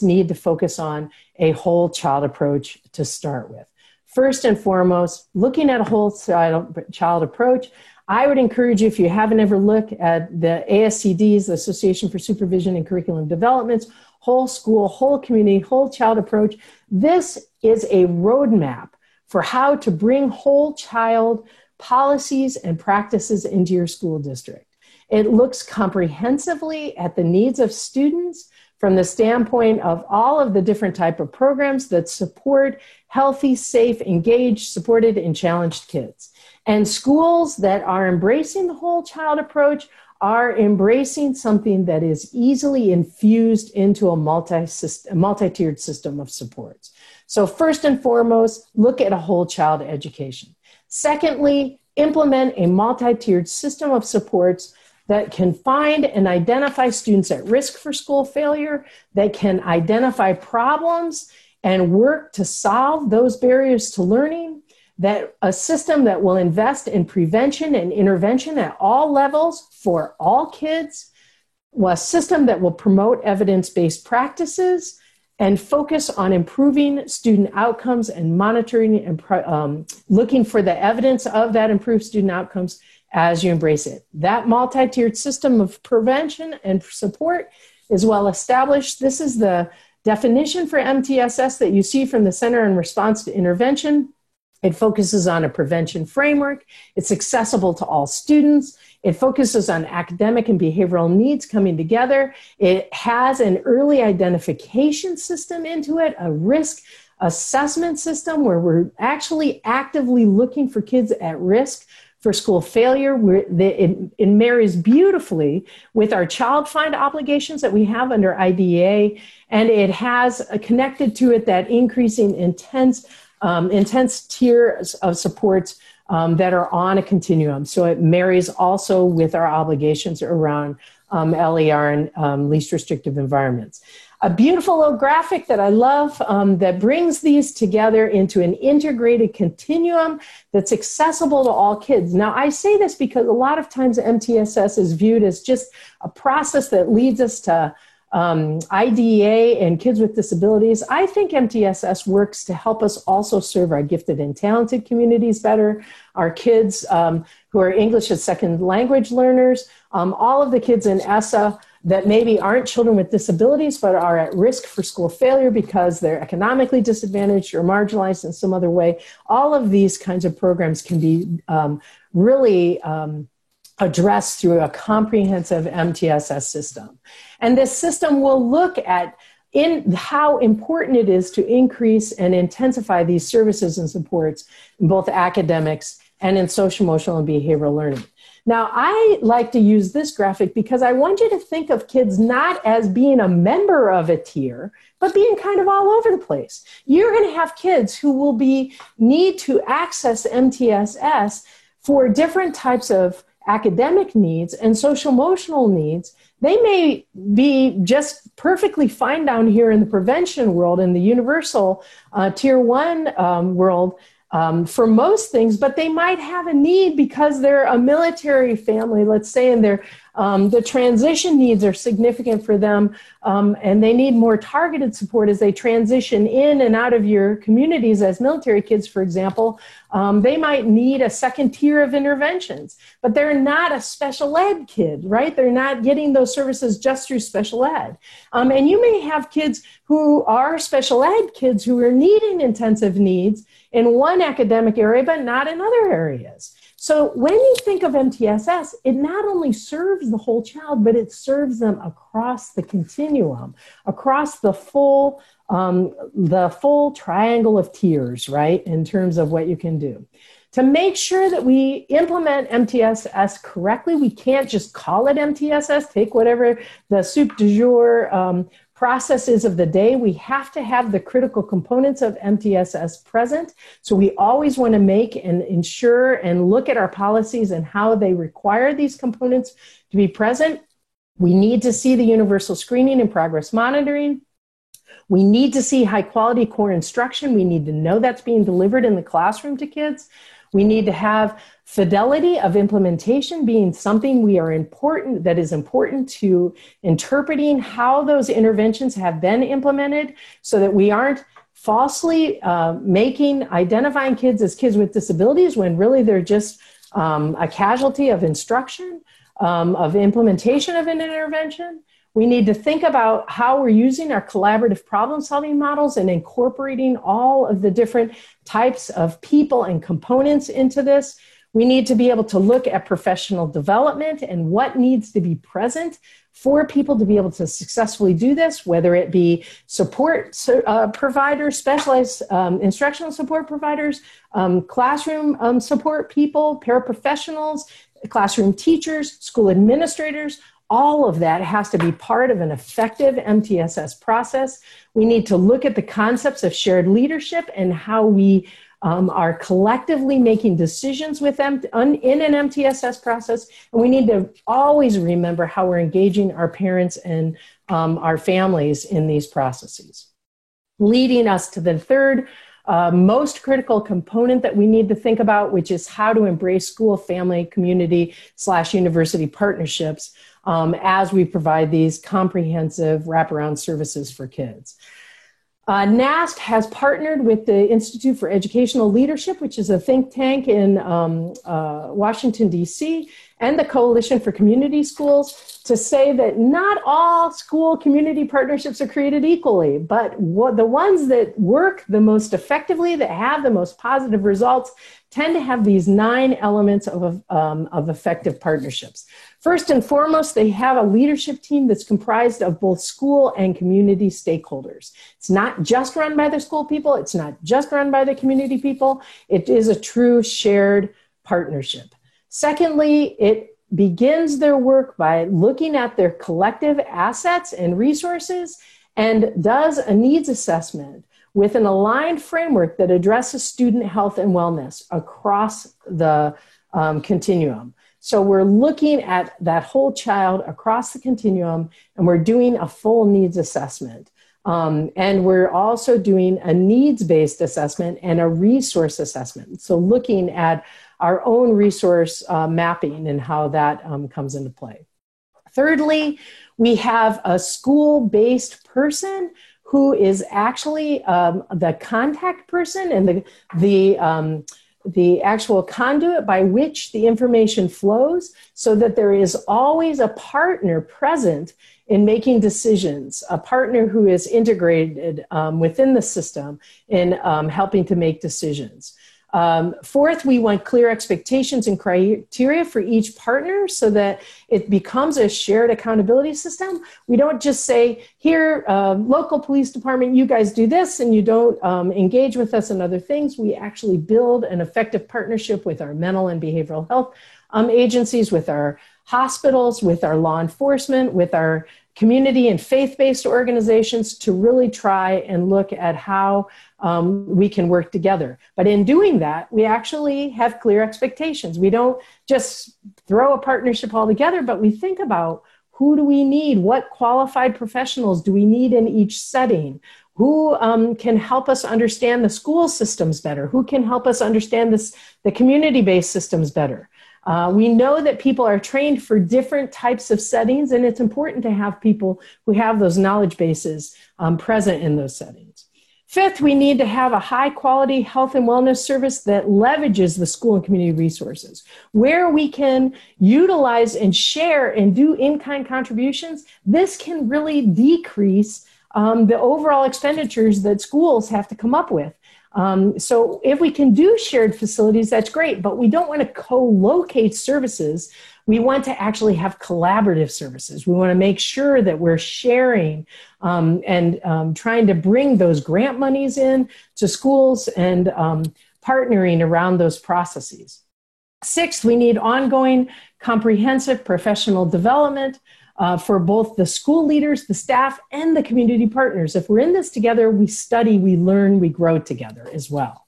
need to focus on a whole child approach to start with. First and foremost, looking at a whole child approach, I would encourage you, if you haven't ever looked at the ASCD's, the Association for Supervision and Curriculum Development's whole school, whole community, whole child approach. This is a roadmap for how to bring whole child policies and practices into your school district. It looks comprehensively at the needs of students from the standpoint of all of the different type of programs that support healthy, safe, engaged, supported, and challenged kids. And schools that are embracing the whole child approach are embracing something that is easily infused into a multi-tiered system of supports. So first and foremost, look at a whole child education. Secondly, implement a multi-tiered system of supports that can find and identify students at risk for school failure, that can identify problems and work to solve those barriers to learning, that a system that will invest in prevention and intervention at all levels for all kids, a system that will promote evidence-based practices, and focus on improving student outcomes and monitoring and looking for the evidence of that improved student outcomes as you embrace it. That multi-tiered system of prevention and support is well established. This is the definition for MTSS that you see from the Center in Response to Intervention. It focuses on a prevention framework. It's accessible to all students. It focuses on academic and behavioral needs coming together. It has an early identification system into it, a risk assessment system where we're actually actively looking for kids at risk for school failure. It marries beautifully with our child find obligations that we have under IDEA, and it has connected to it that increasing intense tiers of supports that are on a continuum. So it marries also with our obligations around LER and least restrictive environments. A beautiful little graphic that I love that brings these together into an integrated continuum that's accessible to all kids. Now, I say this because a lot of times MTSS is viewed as just a process that leads us to IDEA and kids with disabilities. I think MTSS works to help us also serve our gifted and talented communities better, our kids who are English as second language learners, all of the kids in ESSA that maybe aren't children with disabilities but are at risk for school failure because they're economically disadvantaged or marginalized in some other way. All of these kinds of programs can be really addressed through a comprehensive MTSS system. And this system will look at in how important it is to increase and intensify these services and supports in both academics and in social, emotional, and behavioral learning. Now, I like to use this graphic because I want you to think of kids not as being a member of a tier, but being kind of all over the place. You're going to have kids who will need to access MTSS for different types of academic needs and social emotional needs. They may be just perfectly fine down here in the prevention world, in the universal tier 1 world, for most things, but they might have a need because they're a military family, let's say, and the transition needs are significant for them, and they need more targeted support as they transition in and out of your communities as military kids, for example. They might need a second tier of interventions, but they're not a special ed kid, right? They're not getting those services just through special ed. And you may have kids who are special ed kids who are needing intensive needs in one academic area, but not in other areas. So when you think of MTSS, it not only serves the whole child, but it serves them across the continuum, across the full triangle of tiers, right, in terms of what you can do. To make sure that we implement MTSS correctly, we can't just call it MTSS, take whatever the soup du jour processes of the day. We have to have the critical components of MTSS present. So we always want to make and ensure and look at our policies and how they require these components to be present. We need to see the universal screening and progress monitoring. We need to see high quality core instruction. We need to know that's being delivered in the classroom to kids. We need to have fidelity of implementation being something that is important to interpreting how those interventions have been implemented so that we aren't falsely identifying kids as kids with disabilities when really they're just a casualty of instruction, of implementation of an intervention. We need to think about how we're using our collaborative problem-solving models and incorporating all of the different types of people and components into this. We need to be able to look at professional development and what needs to be present for people to be able to successfully do this, whether it be support providers, specialized instructional support providers, classroom support people, paraprofessionals, classroom teachers, school administrators. All of that has to be part of an effective MTSS process. We need to look at the concepts of shared leadership and how we are collectively making decisions with them in an MTSS process. And we need to always remember how we're engaging our parents and our families in these processes. Leading us to the third most critical component that we need to think about, which is how to embrace school, family, community / university partnerships as we provide these comprehensive wraparound services for kids. NAST has partnered with the Institute for Educational Leadership, which is a think tank in Washington, D.C., and the Coalition for Community Schools to say that not all school community partnerships are created equally, but the ones that work the most effectively, that have the most positive results, tend to have these 9 elements of effective partnerships. First and foremost, they have a leadership team that's comprised of both school and community stakeholders. It's not just run by the school people. It's not just run by the community people. It is a true shared partnership. Secondly, it begins their work by looking at their collective assets and resources and does a needs assessment with an aligned framework that addresses student health and wellness across the continuum. So we're looking at that whole child across the continuum, and we're doing a full needs assessment. And we're also doing a needs-based assessment and a resource assessment. So looking at our own resource mapping and how that comes into play. Thirdly, we have a school-based person who is actually the contact person and the actual conduit by which the information flows, so that there is always a partner present in making decisions, a partner who is integrated within the system in helping to make decisions. Fourth, we want clear expectations and criteria for each partner so that it becomes a shared accountability system. We don't just say, here, local police department, you guys do this, and you don't engage with us in other things. We actually build an effective partnership with our mental and behavioral health agencies, with our hospitals, with our law enforcement, with our community and faith-based organizations to really try and look at how we can work together. But in doing that, we actually have clear expectations. We don't just throw a partnership all together, but we think about who do we need? What qualified professionals do we need in each setting? Who can help us understand the school systems better? Who can help us understand the community-based systems better? We know that people are trained for different types of settings, and it's important to have people who have those knowledge bases present in those settings. Fifth, we need to have a high quality health and wellness service that leverages the school and community resources, where we can utilize and share and do in-kind contributions. This can really decrease the overall expenditures that schools have to come up with. So if we can do shared facilities, that's great, but we don't want to co-locate services. We want to actually have collaborative services. We want to make sure that we're sharing and trying to bring those grant monies in to schools and partnering around those processes. Sixth, we need ongoing comprehensive professional development for both the school leaders, the staff, and the community partners. If we're in this together, we study, we learn, we grow together as well.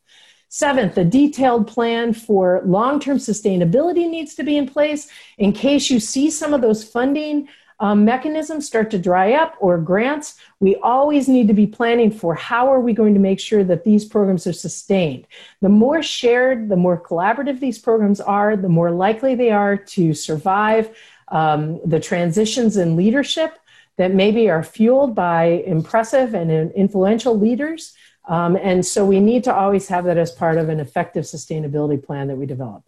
Seventh, a detailed plan for long-term sustainability needs to be in place in case you see some of those funding mechanisms start to dry up or grants. We always need to be planning for how are we going to make sure that these programs are sustained. The more shared, the more collaborative these programs are, the more likely they are to survive the transitions in leadership that maybe are fueled by impressive and influential leaders. And so we need to always have that as part of an effective sustainability plan that we develop.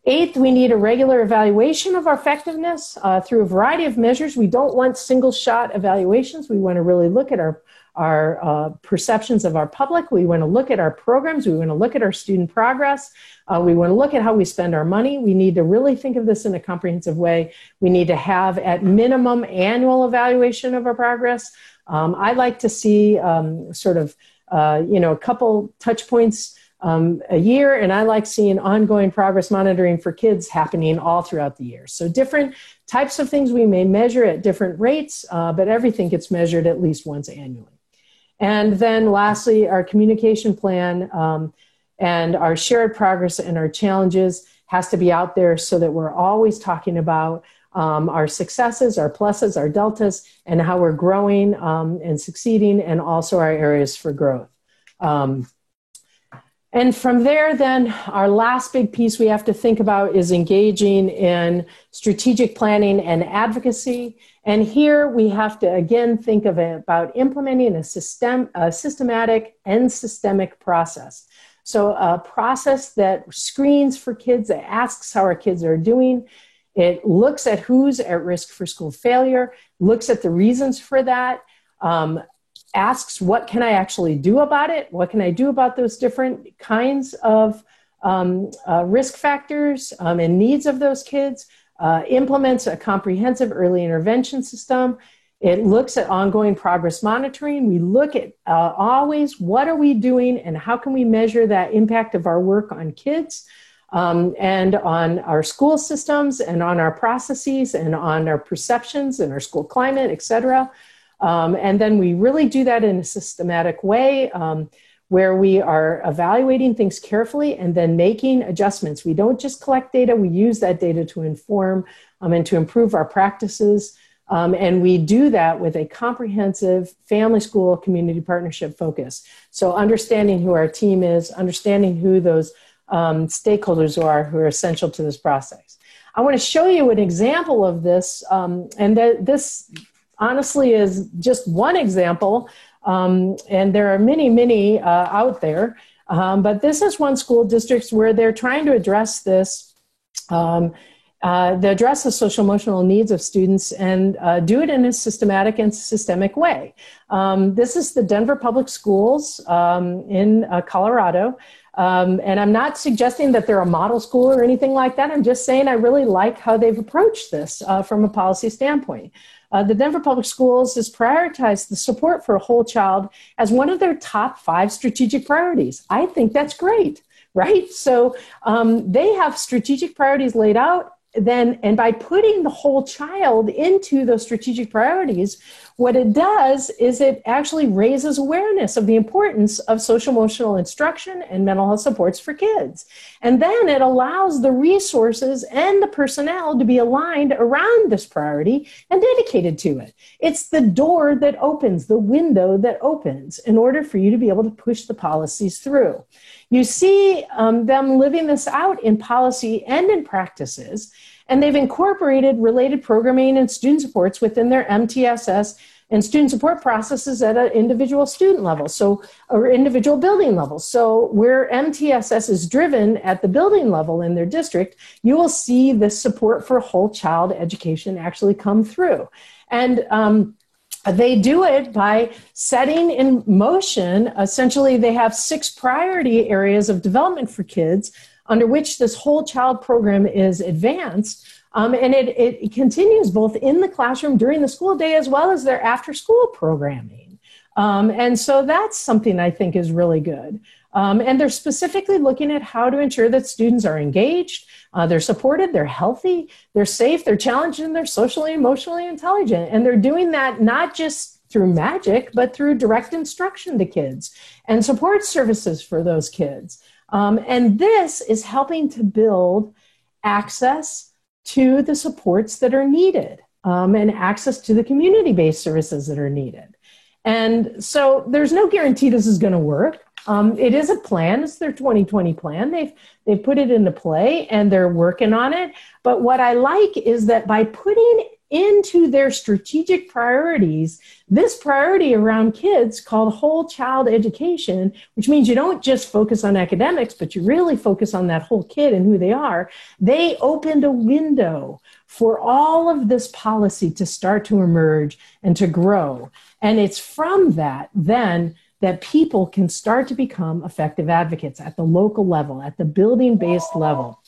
Eighth, we need a regular evaluation of our effectiveness through a variety of measures. We don't want single shot evaluations. We want to really look at our perceptions of our public. We want to look at our programs. We want to look at our student progress. We want to look at how we spend our money. We need to really think of this in a comprehensive way. We need to have, at minimum, annual evaluation of our progress. I like to see a couple touch points a year, and I like seeing ongoing progress monitoring for kids happening all throughout the year. So different types of things we may measure at different rates, but everything gets measured at least once annually. And then lastly, our communication plan and our shared progress and our challenges has to be out there so that we're always talking about our successes, our pluses, our deltas, and how we're growing and succeeding, and also our areas for growth. And from there, then, our last big piece we have to think about is engaging in strategic planning and advocacy. And here we have to, again, think of it about implementing a systematic and systemic process. So a process that screens for kids, that asks how our kids are doing, It looks at who's at risk for school failure, looks at the reasons for that, asks what can I actually do about it? What can I do about those different kinds of risk factors and needs of those kids? Implements a comprehensive early intervention system. It looks at ongoing progress monitoring. We look at always what are we doing and how can we measure that impact of our work on kids and on our school systems and on our processes and on our perceptions and our school climate, et cetera. And then we really do that in a systematic way where we are evaluating things carefully and then making adjustments. We don't just collect data, we use that data to inform and to improve our practices. And we do that with a comprehensive family, school, community partnership focus. So understanding who our team is, understanding who those stakeholders are who are essential to this process. I want to show you an example of this, and this honestly is just one example, and there are many, many out there, but this is one school district where they're trying to address this. They address the social emotional needs of students and do it in a systematic and systemic way. This is the Denver Public Schools in Colorado. And I'm not suggesting that they're a model school or anything like that. I'm just saying I really like how they've approached this from a policy standpoint. The Denver Public Schools has prioritized the support for a whole child as one of their top 5 strategic priorities. I think that's great, right? So they have strategic priorities laid out. Then, and by putting the whole child into those strategic priorities, what it does is it actually raises awareness of the importance of social emotional instruction and mental health supports for kids. And then it allows the resources and the personnel to be aligned around this priority and dedicated to it. It's the door that opens, the window that opens in order for you to be able to push the policies through. You see them living this out in policy and in practices, and they've incorporated related programming and student supports within their MTSS and student support processes at an individual student level, or individual building level. So where MTSS is driven at the building level in their district, you will see this support for whole child education actually come through. And they do it by setting in motion, essentially they have 6 priority areas of development for kids under which this whole child program is advanced. And it continues both in the classroom during the school day as well as their after school programming. And so that's something I think is really good. And they're specifically looking at how to ensure that students are engaged, they're supported, they're healthy, they're safe, they're challenged, and they're socially, emotionally intelligent. And they're doing that not just through magic, but through direct instruction to kids and support services for those kids. And this is helping to build access to the supports that are needed and access to the community-based services that are needed. And so there's no guarantee this is going to work. It is a plan. It's their 2020 plan. They've put it into play and they're working on it. But what I like is that by putting into their strategic priorities this priority around kids called whole child education, which means you don't just focus on academics, but you really focus on that whole kid and who they are, they opened a window for all of this policy to start to emerge and to grow. And it's from that then that people can start to become effective advocates at the local level, at the building-based level.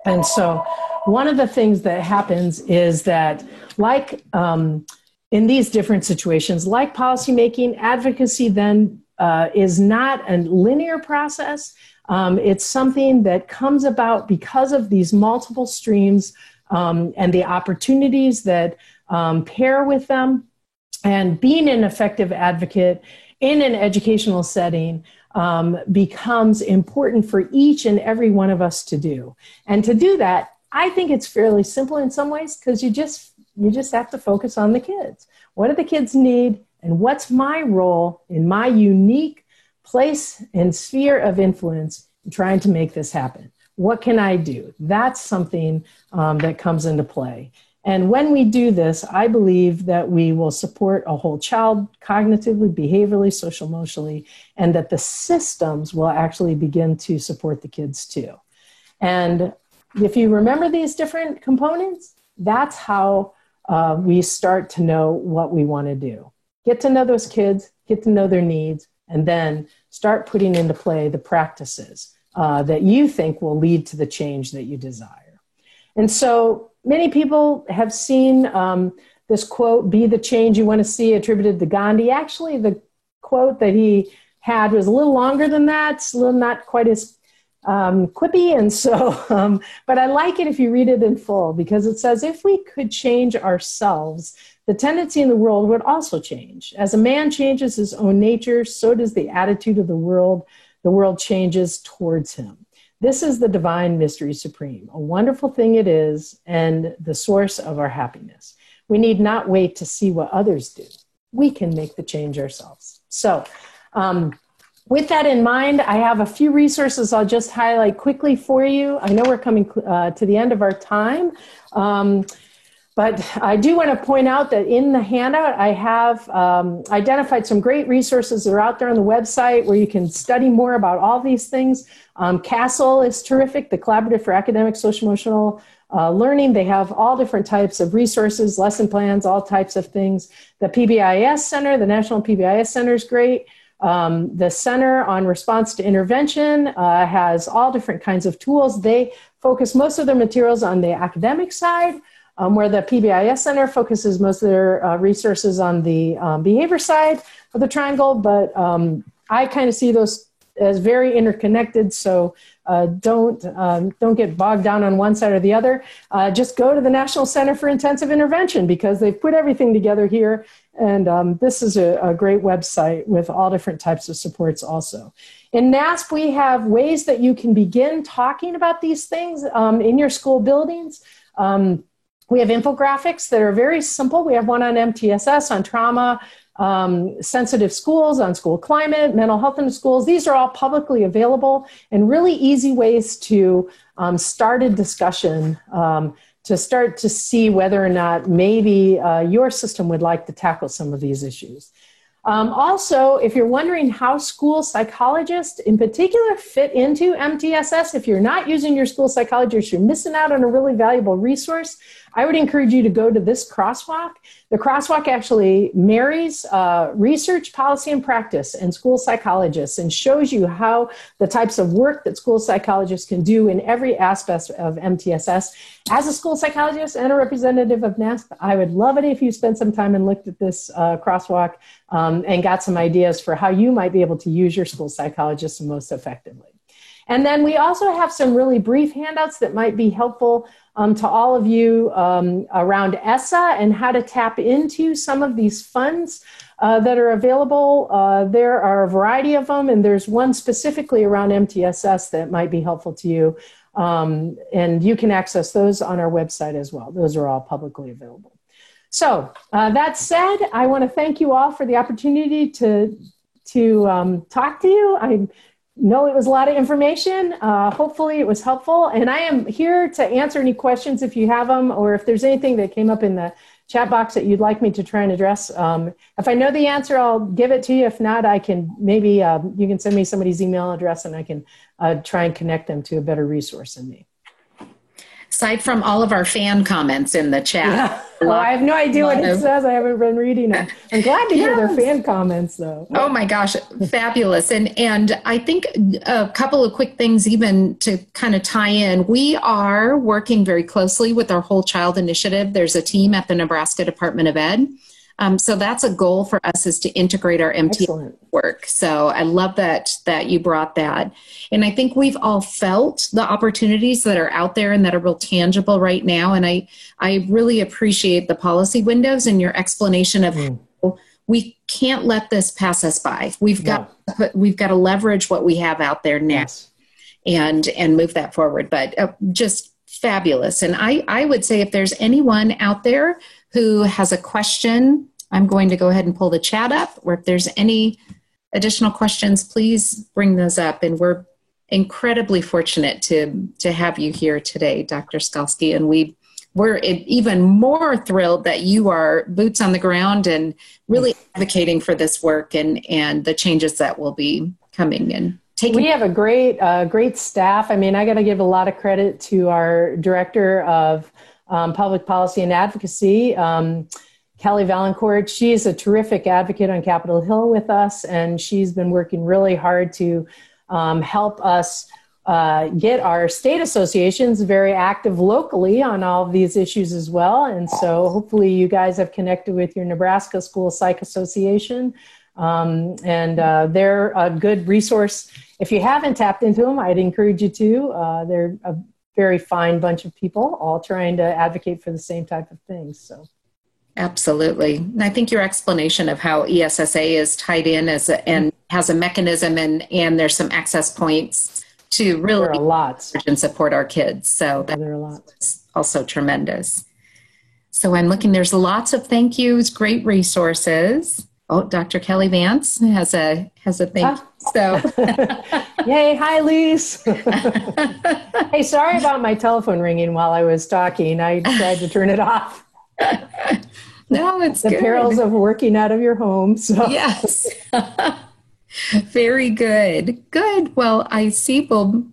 And so one of the things that happens is that, like in these different situations, like policymaking, advocacy then is not a linear process. It's something that comes about because of these multiple streams and the opportunities that pair with them. And being an effective advocate in an educational setting becomes important for each and every one of us to do. And to do that, I think it's fairly simple in some ways because you just have to focus on the kids. What do the kids need? And what's my role in my unique place and sphere of influence in trying to make this happen? What can I do? That's something that comes into play. And when we do this, I believe that we will support a whole child cognitively, behaviorally, social, emotionally, and that the systems will actually begin to support the kids too. And if you remember these different components, that's how we start to know what we want to do. Get to know those kids, get to know their needs, and then start putting into play the practices that you think will lead to the change that you desire. And so many people have seen this quote, "Be the change you want to see," attributed to Gandhi. Actually, the quote that he had was a little longer than that, it's a little not quite as quippy. And so, but I like it if you read it in full, because it says, if we could change ourselves, the tendency in the world would also change. As a man changes his own nature, so does the attitude of the world. The world changes towards him. This is the divine mystery supreme. A wonderful thing it is, and the source of our happiness. We need not wait to see what others do. We can make the change ourselves. So, with that in mind, I have a few resources I'll just highlight quickly for you. I know we're coming to the end of our time, but I do want to point out that in the handout, I have identified some great resources that are out there on the website where you can study more about all these things. CASEL is terrific, the Collaborative for Academic Social Emotional Learning. They have all different types of resources, lesson plans, all types of things. The PBIS Center, the National PBIS Center is great. The Center on Response to Intervention has all different kinds of tools. They focus most of their materials on the academic side, where the PBIS Center focuses most of their resources on the behavior side of the triangle. But I kind of see those as very interconnected, so don't get bogged down on one side or the other. Just go to the National Center for Intensive Intervention, because they've put everything together here. And this is a great website with all different types of supports also. In NASP, we have ways that you can begin talking about these things in your school buildings. We have infographics that are very simple. We have one on MTSS, on trauma, sensitive schools, on school climate, mental health in the schools. These are all publicly available and really easy ways to start a discussion, to start to see whether or not maybe your system would like to tackle some of these issues. Also, if you're wondering how school psychologists in particular fit into MTSS, if you're not using your school psychologist, you're missing out on a really valuable resource. I would encourage you to go to this crosswalk. The crosswalk actually marries research, policy, and practice and school psychologists, and shows you how the types of work that school psychologists can do in every aspect of MTSS. As a school psychologist and a representative of NASP, I would love it if you spent some time and looked at this crosswalk and got some ideas for how you might be able to use your school psychologist most effectively. And then we also have some really brief handouts that might be helpful to all of you around ESSA and how to tap into some of these funds that are available. There are a variety of them, and there's one specifically around MTSS that might be helpful to you. And you can access those on our website as well. Those are all publicly available. So that said, I want to thank you all for the opportunity to talk to you. I know it was a lot of information. Hopefully it was helpful. And I am here to answer any questions if you have them, or if there's anything that came up in the chat box that you'd like me to try and address. If I know the answer, I'll give it to you. If not, I can maybe, you can send me somebody's email address and I can try and connect them to a better resource than me. Aside from all of our fan comments in the chat. Yeah. Well, I have no idea what it says. I haven't been reading them. I'm glad to hear their fan comments, though. Oh, my gosh. Fabulous. And I think a couple of quick things even to kind of tie in. We are working very closely with our Whole Child Initiative. There's a team at the Nebraska Department of Ed. So that's a goal for us, is to integrate our MTSS work. So I love that you brought that. And I think we've all felt the opportunities that are out there and that are real tangible right now. And I really appreciate the policy windows and your explanation of how we can't let this pass us by. We've got to leverage what we have out there now and move that forward. But just fabulous. And I would say if there's anyone out there who has a question, I'm going to go ahead and pull the chat up, or if there's any additional questions, please bring those up. And we're incredibly fortunate to have you here today, Dr. Skalski, and we're even more thrilled that you are boots on the ground and really advocating for this work and the changes that will be coming in. We have a great staff. I mean, I got to give a lot of credit to our director of public policy and advocacy, Kelly Valancourt. She is a terrific advocate on Capitol Hill with us, and she's been working really hard to help us get our state associations very active locally on all of these issues as well. And so hopefully you guys have connected with your Nebraska School Psych Association. They're a good resource. If you haven't tapped into them, I'd encourage you to. They're a very fine bunch of people, all trying to advocate for the same type of things. So, absolutely. And I think your explanation of how ESSA is tied in and has a mechanism and there's some access points to really and support our kids. So that's also tremendous. So I'm looking, there's lots of thank yous, great resources. Oh, Dr. Kelly Vance has a thank you. So, yay! Hi, Lise. Hey, sorry about my telephone ringing while I was talking. I tried to turn it off. No, it's the good. Perils of working out of your home. So yes, very good. Good. Well, I see. Well,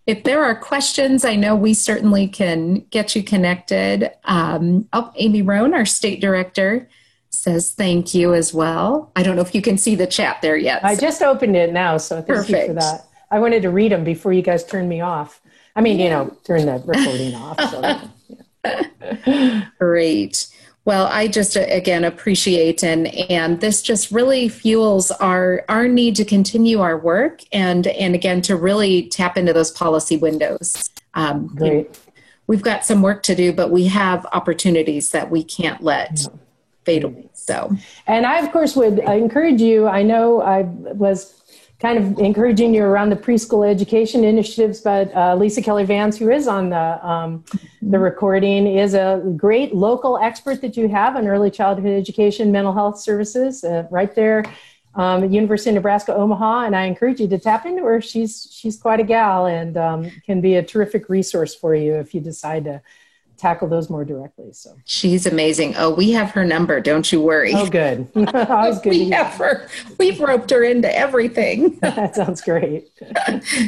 if there are questions, I know we certainly can get you connected. Amy Roan, our state director, says thank you as well. I don't know if you can see the chat there yet. I just opened it now, so thank you for that. I wanted to read them before you guys turned me off. I mean, turn the recording off. So, Great. Well, I just, again, appreciate and this just really fuels our need to continue our work and again, to really tap into those policy windows. Great. We've got some work to do, but we have opportunities that we can't let fade away. So, and I, of course, would encourage you. I know I was kind of encouraging you around the preschool education initiatives, but Lisa Kelly Vance, who is on the recording, is a great local expert that you have on early childhood education, mental health services, right there at University of Nebraska, Omaha. And I encourage you to tap into her. She's quite a gal and can be a terrific resource for you if you decide to tackle those more directly. So she's amazing. Oh, we have her number. Don't you worry. Oh, good. Always good. We have her. We've roped her into everything. That sounds great.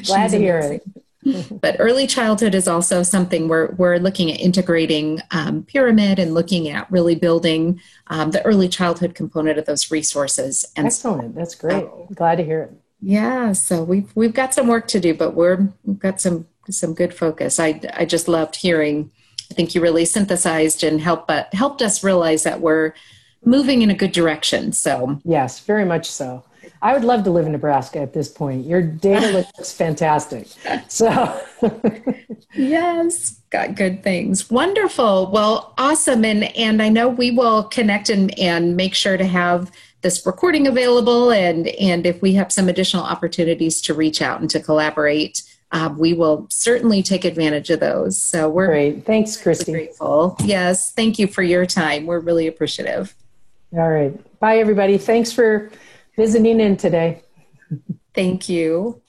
Glad to hear it. But early childhood is also something we're looking at integrating pyramid and looking at really building the early childhood component of those resources. And excellent. That's great. Glad to hear it. Yeah. So we've got some work to do, but we've got some good focus. I just loved hearing. I think you really synthesized and helped us realize that we're moving in a good direction. So yes, very much so. I would love to live in Nebraska at this point. Your data looks fantastic. So yes, got good things. Wonderful. Well, awesome. And I know we will connect and make sure to have this recording available. And if we have some additional opportunities to reach out and to collaborate, we will certainly take advantage of those. So we're great. Thanks, Christy. Grateful. Yes. Thank you for your time. We're really appreciative. All right. Bye, everybody. Thanks for visiting in today. Thank you.